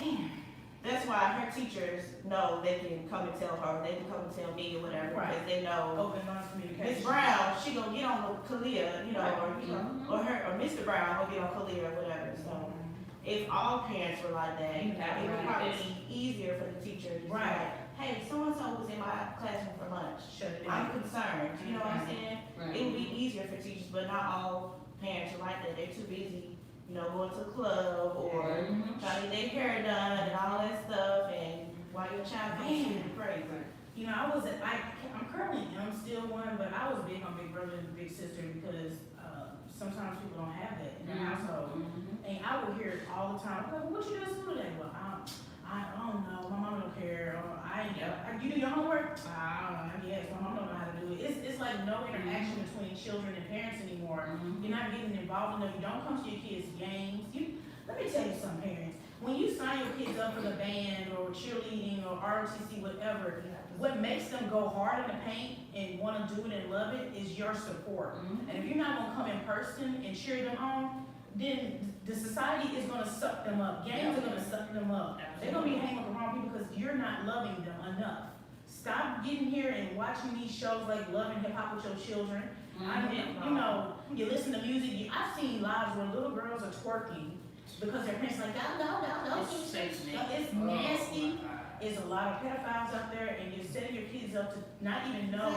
that's why her teachers know they can come and tell her, they can come and tell me or whatever, Right. because they know Open line of communication. Miss Brown, she gonna get on Kalia, you know, Right. or you know, or Mr. Brown gonna get on Kalia or whatever. So if all parents were like that, You have it to would be probably efficient. be easier for the teacher to be Right. like, hey, so and so was in my classroom for lunch. Shut it I'm down. concerned. You know what I'm saying? Right. It would be easier for teachers, but not all parents are like that. They're too busy, you know, going to a club or trying to get their hair done and all that stuff. And while your child goes to crazy. You know, I'm currently young, still one, but I was big on Big Brother and Big Sister because sometimes people don't have that in their household. And I would hear it all the time. Like, what you do at school today? Well, I don't know. My mom don't care. Or you do your homework? I don't know. I guess my mom don't know how to do it. It's like no interaction between children and parents anymore. You're not getting involved enough. You don't come to your kids' games. Let me tell you something, parents. when you sign your kids up for the band or cheerleading or ROTC, whatever, what makes them go hard in the paint and wanna do it and love it is your support. And if you're not gonna come in person and cheer them on, then the society is gonna suck them up. Gangs are gonna suck them up. They're gonna be hanging with the wrong people because you're not loving them enough. Stop getting here and watching these shows like Love and Hip Hop with your children. I mean, you know, you listen to music. I've seen lives where little girls are twerking because their parents are like, no. It's sexy. It's nasty. There's a lot of pedophiles out there, and you're setting your kids up to not even know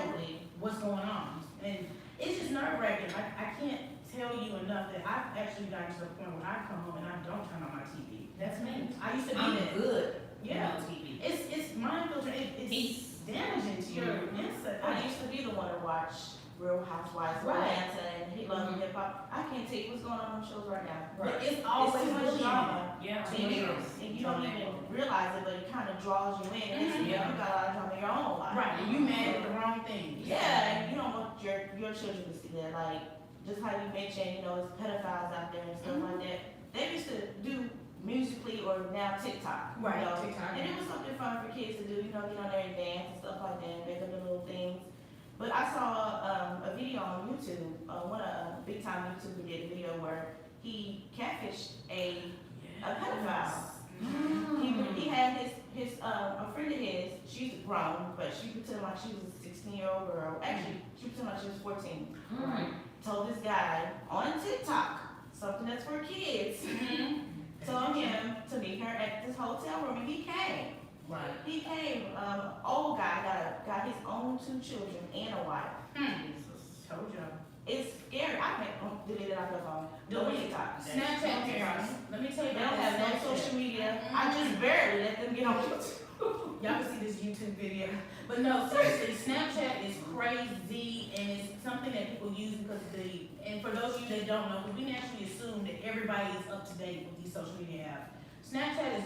what's going on. And it's just nerve-wracking. I can't tell you enough that I've actually gotten to the point where I come home and I don't turn on my TV. That's me. I used to be I'm that. good. Yeah. On TV. It's mind filtering. It's damaging to your inside. I used to be the one to watch Real Housewives of Right. Atlanta and He Love Hip Hop. I can't take what's going on shows right now. But it's It's always too much bullying. drama. Yeah. It is, and you don't even realize it, but it kind of draws you in. And it's, you got a lot of drama in your own life. Right, and you mad at the wrong thing. Yeah, and you don't want your children to see that. Like, just how you mentioned, there's pedophiles out there and stuff like that. They used to do Musically or now TikTok. Right, you know? TikTok. And it was something fun for kids to do, get on there and dance and stuff like that, make up the little things. But I saw a video on YouTube, one big time YouTuber did a video where he catfished a pedophile. He had a friend of his, she's grown, but she pretended like she was a 16-year-old girl. Actually, she pretended like she was 14. Told this guy on TikTok, something that's for kids, told him to meet her at this hotel room, and he came. Right. He came, old guy, got his own 2 children and a wife. Told you. It's scary. I can't delete it off your phone. Don't TikTok. Snapchat parents. Let me tell you They about don't have that no Snapchat. social media. I just barely let them get on YouTube. Y'all can see this YouTube video. But no, seriously, Snapchat is crazy and it's something that people use because and for those of you that don't know, because we naturally assume that everybody is up to date with these social media apps. Snapchat is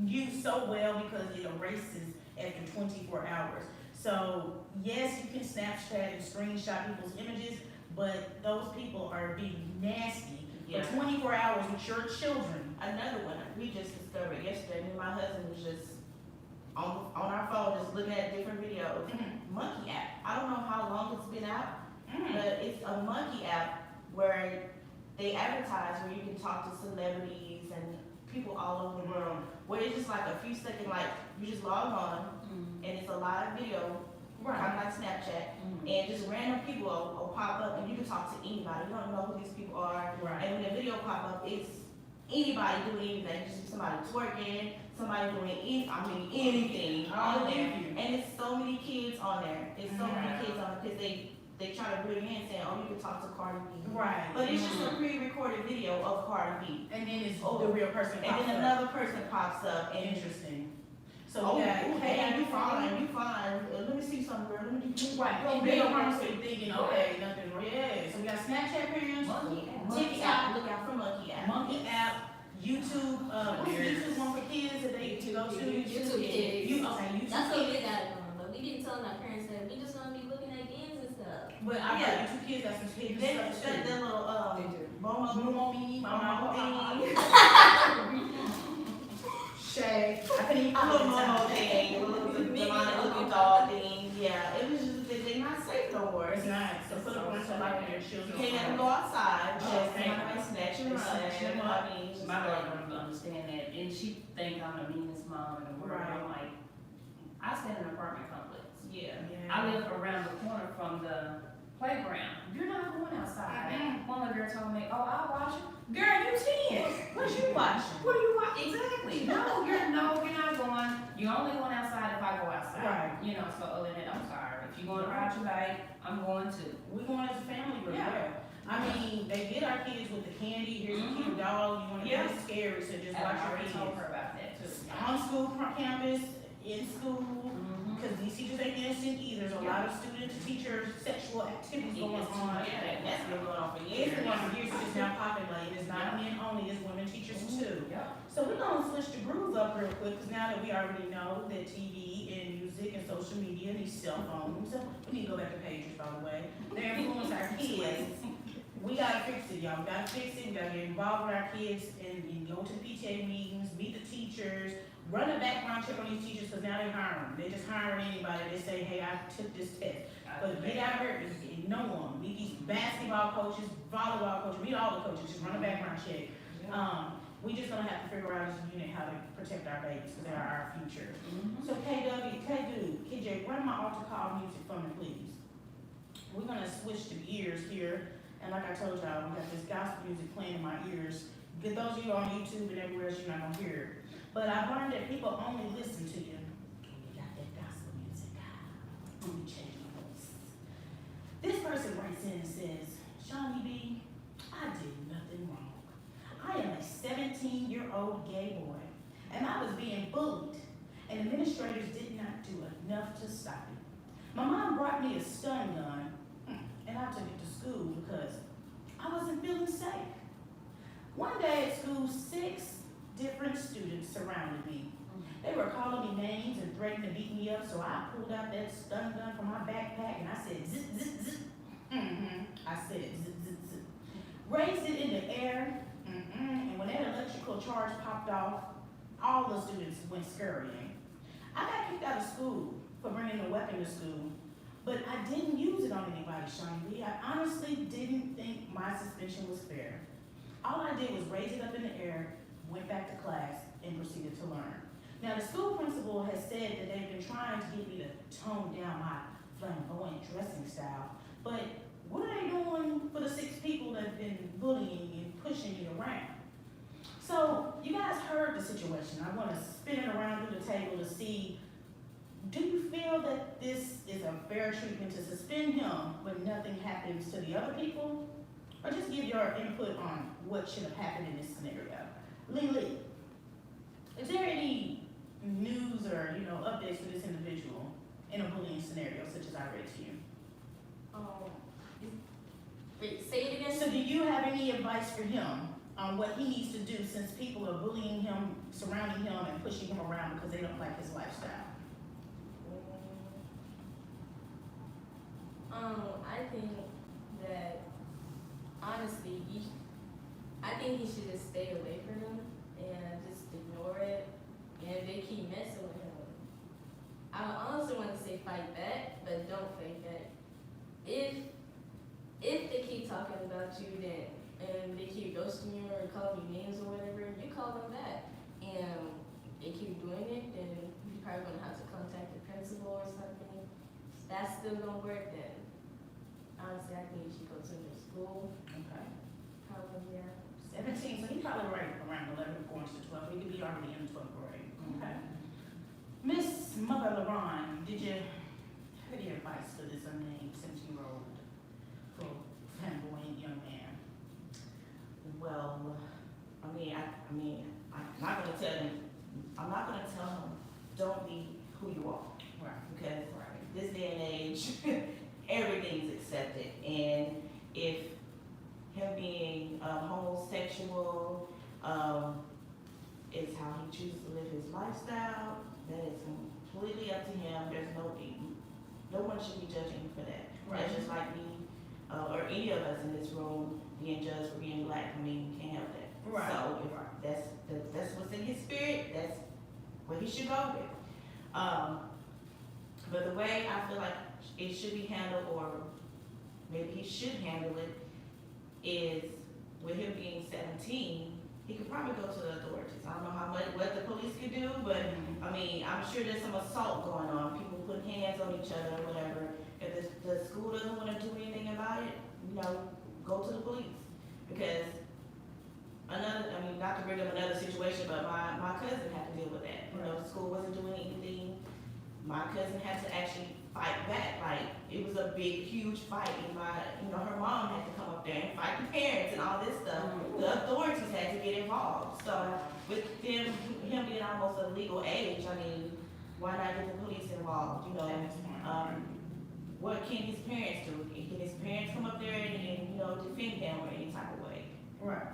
used so well because it erases after 24 hours. So yes, you can Snapchat and screenshot people's images, but those people are being nasty Yeah. for 24 hours with your children. Another one we just discovered yesterday. Me and my husband was just on our phone, just looking at different videos. Monkey app. I don't know how long it's been out, but it's a monkey app where they advertise where you can talk to celebrities and people all over the world. Where it's just like a few seconds, like you just log on and it's a live video, kind of like Snapchat, and just random people will pop up and you can talk to anybody. You don't know who these people are. Right. And when the video pop up, it's anybody doing anything. Just somebody twerking, somebody doing anything on there. And it's so many kids on there. It's so many kids on there because they try to bring in saying, oh, you can talk to Cardi B. Right. But it's just a pre-recorded video of Cardi B. And then it's the real person And pops then up. another person pops up and Interesting. So oh, we got hey, you fine. Let me see something, girl. Let me do Right. Go And big big on around so you're thinking, okay, nothing wrong. Yeah. So we got Snapchat parents, Monkey app. TikTok, Look out for Monkey app. Monkey app, YouTube, what's the YouTube one for kids that they to go to? YouTube Kids. YouTube That's what Kids. we got it on, but we didn't tell our parents that we just gonna be looking at games and stuff. But I Yeah. got YouTube Kids got some hidden That stuff too. little Momo Momo Mini, Mama thing. Shay. I couldn't even A little put it Momo down. thing, a little demonic looking dog thing. Yeah, it was just that they're not safe no more. It's not. So put it on so like your You children. can't let them go outside. Oh, Just thank somebody might snatch and run. Snatch them up. I mean, it's just My like- daughter don't understand that, and she think I'm the meanest mom in the world. Right. I'm like, I stay in an apartment complex. Yeah. Yeah. I live around the corner from the playground. You're not going outside. One little girl told me, oh, I'll watch it. Girl, you 10. What you watching? What are you watching? Exactly. No, you're not going. You're only going outside if I go outside. Right. So other than that, I'm sorry. If you're going to ride your bike, I'm going to. We going as a family, but Yeah. yeah. I mean, they get our kids with the candy. Here's a cute dog. You want to Yeah. get scary, so just And watch I your already kids. told her about that too. On school campus, in school, Mhm. because these teachers ain't innocent either. There's a lot of student to teacher sexual activities going on. Yeah, that's been going on for It's years. been going on for years, it's just now populating. It's not men only, it's women teachers too. Yeah. So we're gonna switch the groove up real quick, because now that we already know that TV and music and social media and these cell phones, we need to go back to pagers, by the way, they influence our kids. We gotta fix it, y'all. We gotta fix it. We gotta get involved with our kids and go to the PTA meetings, meet the teachers, run a background check on these teachers, because now they're hiring. They're just hiring anybody. They say, hey, I took this test. But get out here and know them. Meet these basketball coaches, volleyball coaches, meet all the coaches, just run a background check. We just gonna have to figure out as a unit how to protect our babies, because they're our future. So KJ, run my altar call music for me, please. We're gonna switch to gears here, and like I told y'all, we got this gospel music playing in my ears. Get those of you on YouTube and everywhere else, you're not gonna hear it. But I've learned that people only listen to you when you got that gospel music. Let me change my voice. This person writes in and says, Shaunie B, I did nothing wrong. I am a 17-year-old gay boy, and I was being bullied, and administrators did not do enough to stop it. My mom brought me a stun gun, and I took it to school because I wasn't feeling safe. One day at school, 6 different students surrounded me. They were calling me names and threatening to beat me up, so I pulled out that stun gun from my backpack and I said, zip, zip, zip. I said, zip, zip, zip. Raised it in the air, and when that electrical charge popped off, all the students went scurrying. I got kicked out of school for bringing a weapon to school, but I didn't use it on anybody, Shaunie B. I honestly didn't think my suspension was fair. All I did was raise it up in the air, went back to class, and proceeded to learn. Now, the school principal has said that they've been trying to get me to tone down my flamboyant dressing style, but what are they doing for the 6 people that have been bullying and pushing me around? So, you guys heard the situation. I want to spin it around through the table to see, do you feel that this is a fair treatment to suspend him when nothing happens to the other people? Or just give your input on what should have happened in this scenario. Lily, is there any news or updates for this individual in a bullying scenario such as I read to you? Wait, say it again. So do you have any advice for him on what he needs to do since people are bullying him, surrounding him, and pushing him around because they don't like his lifestyle? I think that honestly, I think he should just stay away from them and just ignore it. And if they keep messing with him, I honestly want to say fight back, but don't fight back. If they keep talking about you, then and they keep ghosting you or calling you names or whatever, you call them back. And they keep doing it, then you're probably gonna have to contact the principal or something. If that's still gonna work, then honestly, I think you should go to the school. Okay. Probably, yeah. 17, so he probably right around 11 going to 12. He could be already in 12th grade. Okay. Miss Mother LaRon, did you have any advice for this unnamed 17-year-old flamboyant young man? Well, I'm not gonna tell him, don't be who you are. Right. Because this day and age, everything's accepted. And if him being homosexual is how he chooses to live his lifestyle, that is completely up to him. There's no one should be judging him for that. Right. That's just like me, or any of us in this room being judged for being black. We can't help that. Right. So if that's what's in his spirit, that's what he should go with. But the way I feel like it should be handled, or maybe he should handle it, is with him being 17, he could probably go to the authorities. I don't know what the police could do, but I'm sure there's some assault going on, people putting hands on each other or whatever. If the school doesn't want to do anything about it, go to the police. Because not to bring up another situation, but my cousin had to deal with that. The school wasn't doing anything. My cousin had to actually fight back. Like, it was a big, huge fight. And her mom had to come up there and fight the parents and all this stuff. The authorities had to get involved. So with him being almost a legal age, why not get the police involved? What can his parents do? Can his parents come up there and defend him or any type of way? Right.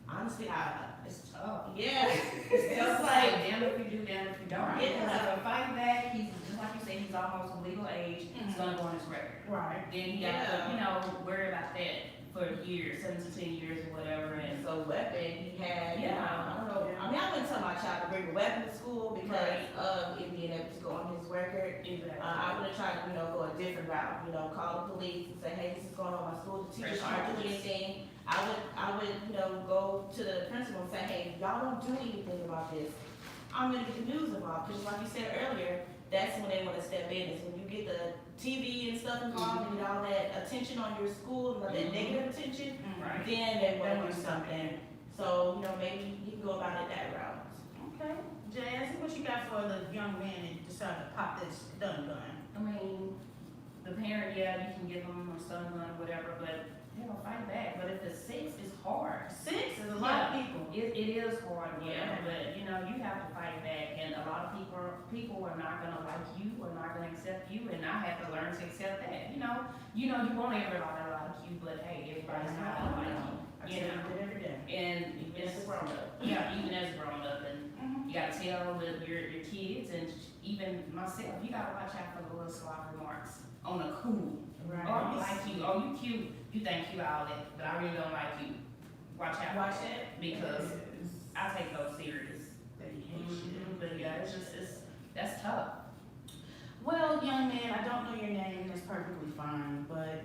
Honestly, It's tough. yeah, It's just like, like, damn if you do, damn if you don't. Yeah. Because if I fight back, he's, just like you say, he's he's almost of legal age, it's gonna go on his record. Right. Then he got to, you know, worry about that for years, 7 to 10 years or whatever, and So weapon, he had, Yeah. I don't know, I mean, I wouldn't tell my child to bring a weapon to school because of it being able to go on his record. I would have tried to, you know, go a different route, you know, call the police and say, hey, this is going on in my school, the teachers aren't doing anything. I would, you know, go to the principal and say, hey, y'all don't do anything about this. I'm gonna get the news involved, because like you said earlier, that's when they wanna step in, is when you get the TV and stuff involved and get all that attention on your school, and that negative attention, Right. then they wanna do something. So, you know, maybe you can go about it that route. Okay. Jazz, what you got for the young man that decided to pop this stun gun? I mean, the parent, yeah, you can give them a stun gun or whatever, but you know, fight back. But if it's 6, it's hard. 6 is a lot of people. It is hard, Yeah. yeah, but you know, you have to fight back, and a lot of people are not gonna like you, or not gonna accept you, and I have to learn to accept that. You won't everybody like you, but hey, everybody's not gonna like you. I tell you that every day. And Even as a grown up. yeah, even as a grown up, and you gotta tell your kids, and even myself, you gotta watch out for the little sloppy remarks on a cool. Right. Oh, I like you. Oh, you cute. You think you all that, but I really don't like you. Watch out. Watch that. Because I take those serious. That he hates you. But yeah, that's tough. Well, young man, I don't know your name, that's perfectly fine, but,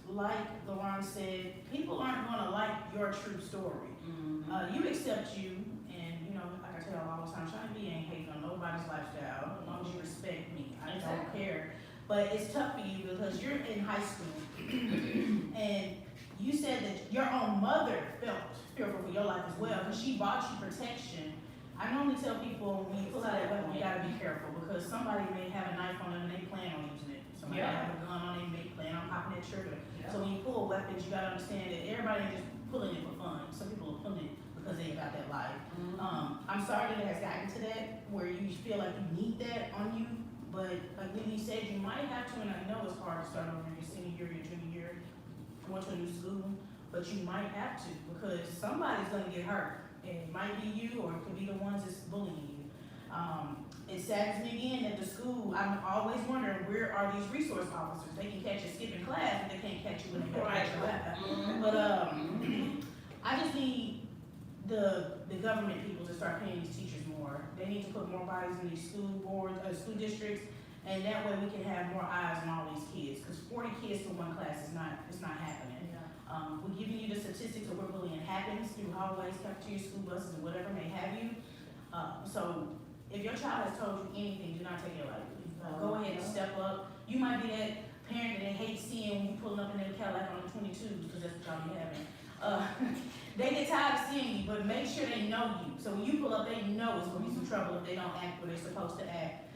like LaRon said, people aren't gonna like your true story. You accept you, and you know, like I tell y'all all the time, Shaunie B ain't hating on nobody's lifestyle, as long as you respect me, I don't Exactly. care. But it's tough for you because you're in high school, and you said that your own mother felt fearful for your life as well, because she bought you protection. I normally tell people, when you pull out a weapon, you gotta be careful, because somebody may have a knife on them and they plan on using it. Somebody may have a gun on them, they plan on popping that trigger. So when you pull weapons, you gotta understand that everybody ain't just pulling it for fun. Some people are pulling it because they about that life. I'm sorry that it has gotten to that, where you feel like you need that on you, but like Lily said, you might have to, and I know it's hard to start over your senior year, your junior year, going to a new school, but you might have to, because somebody's gonna get hurt. And it might be you, or it could be the ones that's bullying you. It saddens me again that the school, I'm always wondering, where are these resource officers? They can catch you skipping class, but they can't catch you when they catch your weapon. But, I just need the government people to start paying these teachers more. They need to put more bodies in these school boards, school districts, and that way we can have more eyes on all these kids. Cause 40 kids to one class it's not happening. We're giving you the statistics of where bullying happens through hallways, cafeteria, school buses, and whatever may have you. So if your child has told you anything, do not take it lightly. Go ahead and step up. You might be that parent that they hate seeing when you pulling up in their Cadillac on the 22s, because that's what y'all be having. They get tired of seeing you, but make sure they know you. So when you pull up, they know it's gonna be some trouble if they don't act where they're supposed to act.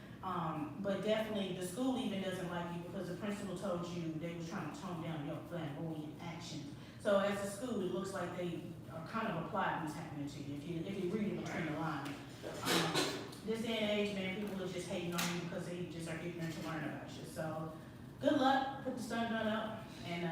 But definitely the school even doesn't like you because the principal told you they were trying to tone down your flamboyant actions. So as a school, it looks like they are kind of applauding what's happening to you if you read it between the lines. This day and age, man, people are just hating on you because they just are ignorant to learn about you. So good luck, put the stun gun up, and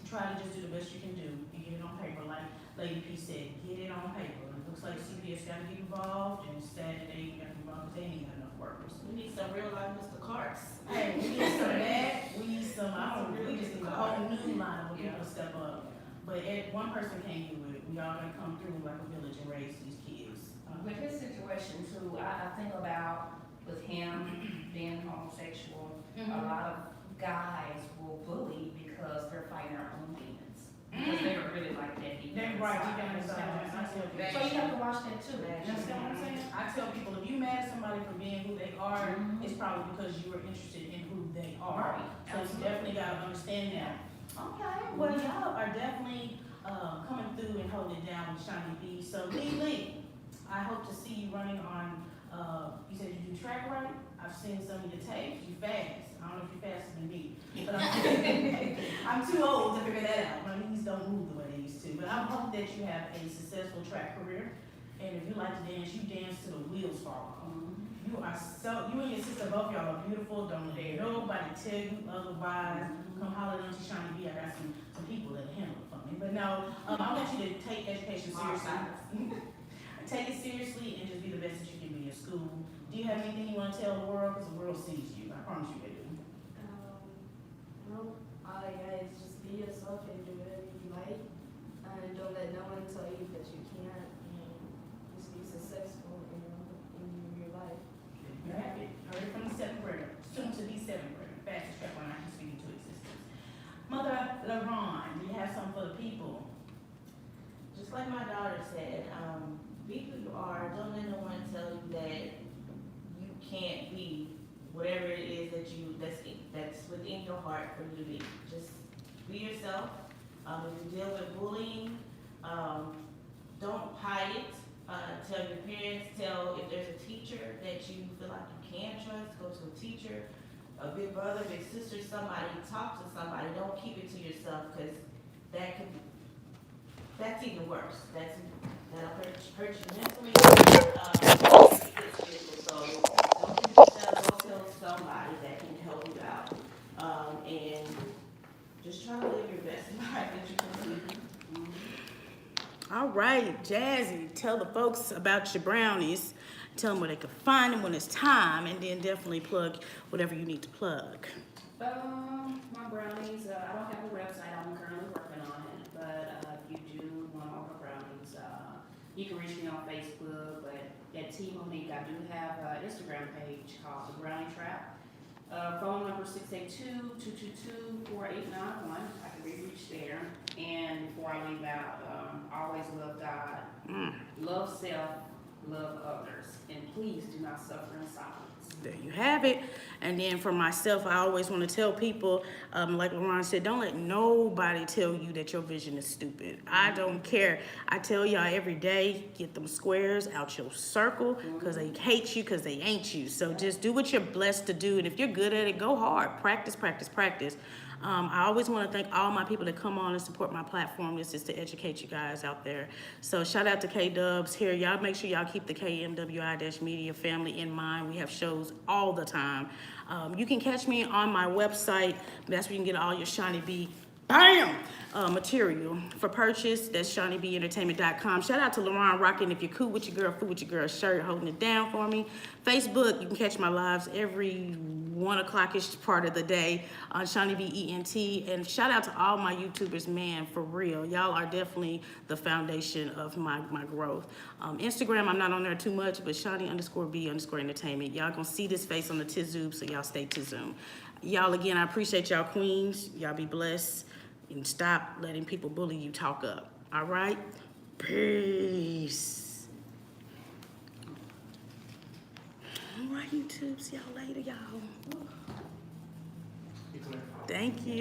try to just do the best you can do and get it on paper. Like Lady P said, get it on paper. It looks like CPS got to get involved, and it's sad that they got involved because they ain't got enough workers. We need some real life Mr. Clarks. Hey, we need some of that. We need some, we just need a whole new line of people to step up. But one person can't do it. We all gotta come through like a village and raise these kids. With his situation too, I think about with him being homosexual, a lot of guys will bully because they're fighting their own demons. Because they're really like that deep They're down right, inside. deep down inside. So you have to watch that too. You understand what I'm saying? I tell people, if you mad at somebody for being who they are, it's probably because you are interested in who they are. Right. So you definitely gotta understand that. Okay, well, y'all are definitely, coming through and holding it down with Shaunie B. So Lee, I hope to see you running on, you said you do track right? I've seen some of your tapes, you fast. I don't know if you're faster than me, but I'm too old to figure that out. My knees don't move the way they used to. But I hope that you have a successful track career. And if you like to dance, you dance till the wheels fall off. You are so, you and your sister, both y'all are beautiful. Don't let nobody tell you otherwise. Come holler at Auntie Shaunie B. I got some people that'll handle it for me. But no, I want you to take education seriously. Take it seriously and just be the best that you can be. your school. Do you have anything you wanna tell the world? Cause the world sees you, I promise you they do. No, all I got is just be yourself and do whatever you like. And don't let no one tell you that you can't. And just be successful in your life. You have it, heard it from the seventh grader, soon to be seventh grader, fastest step on I can speak into existence. Mother LaRon, do you have something for the people? Just like my daughter said, be who you are. Don't let no one tell you that you can't be whatever it is that's within your heart for you to be. Just be yourself. If you deal with bullying, don't hide it. Tell your parents. Tell if there's a teacher that you feel like you can trust. Go to a teacher, a big brother, big sister, somebody. Talk to somebody. Don't keep it to yourself because that's even worse. That'll hurt you mentally. So don't keep yourself. Go tell somebody that can help you out. And just try to live your best life that you can live. All right, Jazzy, tell the folks about your brownies. Tell them where they can find them when it's time, and then definitely plug whatever you need to plug. My brownies, I don't have a website, I'm currently working on it, but if you do want all the brownies, you can reach me on Facebook, but at T Monique, I do have an Instagram page called The Brownie Trap. Phone number 682-222-4891, I can be reached there. And before I leave out, always love God, love self, love others, and please do not suffer in silence. There you have it. And then for myself, I always want to tell people, like LaRon said, don't let nobody tell you that your vision is stupid. I don't care. I tell y'all every day, get them squares out your circle because they hate you because they ain't you. So just do what you're blessed to do. And if you're good at it, go hard. Practice, practice, practice. I always want to thank all my people that come on and support my platform. This is to educate you guys out there. So shout out to K-Dubs here. Y'all make sure y'all keep the KMWI-Media family in mind. We have shows all the time. You can catch me on my website. That's where you can get all your Shaunie B material for purchase. That's ShaunieBEntertainment.com. Shout out to LaRon rocking If You're Cool With Your Girl, Fool With Your Girl shirt, holding it down for me. Facebook, you can catch my lives every 1 o'clock-ish part of the day on Shaunie B ENT. And shout out to all my YouTubers, man, for real. Y'all are definitely the foundation of my growth. Instagram, I'm not on there too much, but Shaunie_B_entertainment. Y'all gonna see this face on the Tizoom, so y'all stay Tizoom. Y'all, again, I appreciate y'all queens. Y'all be blessed. And stop letting people bully you, talk up. All right? Peace. All right, YouTubes. See y'all later, y'all. Thank you.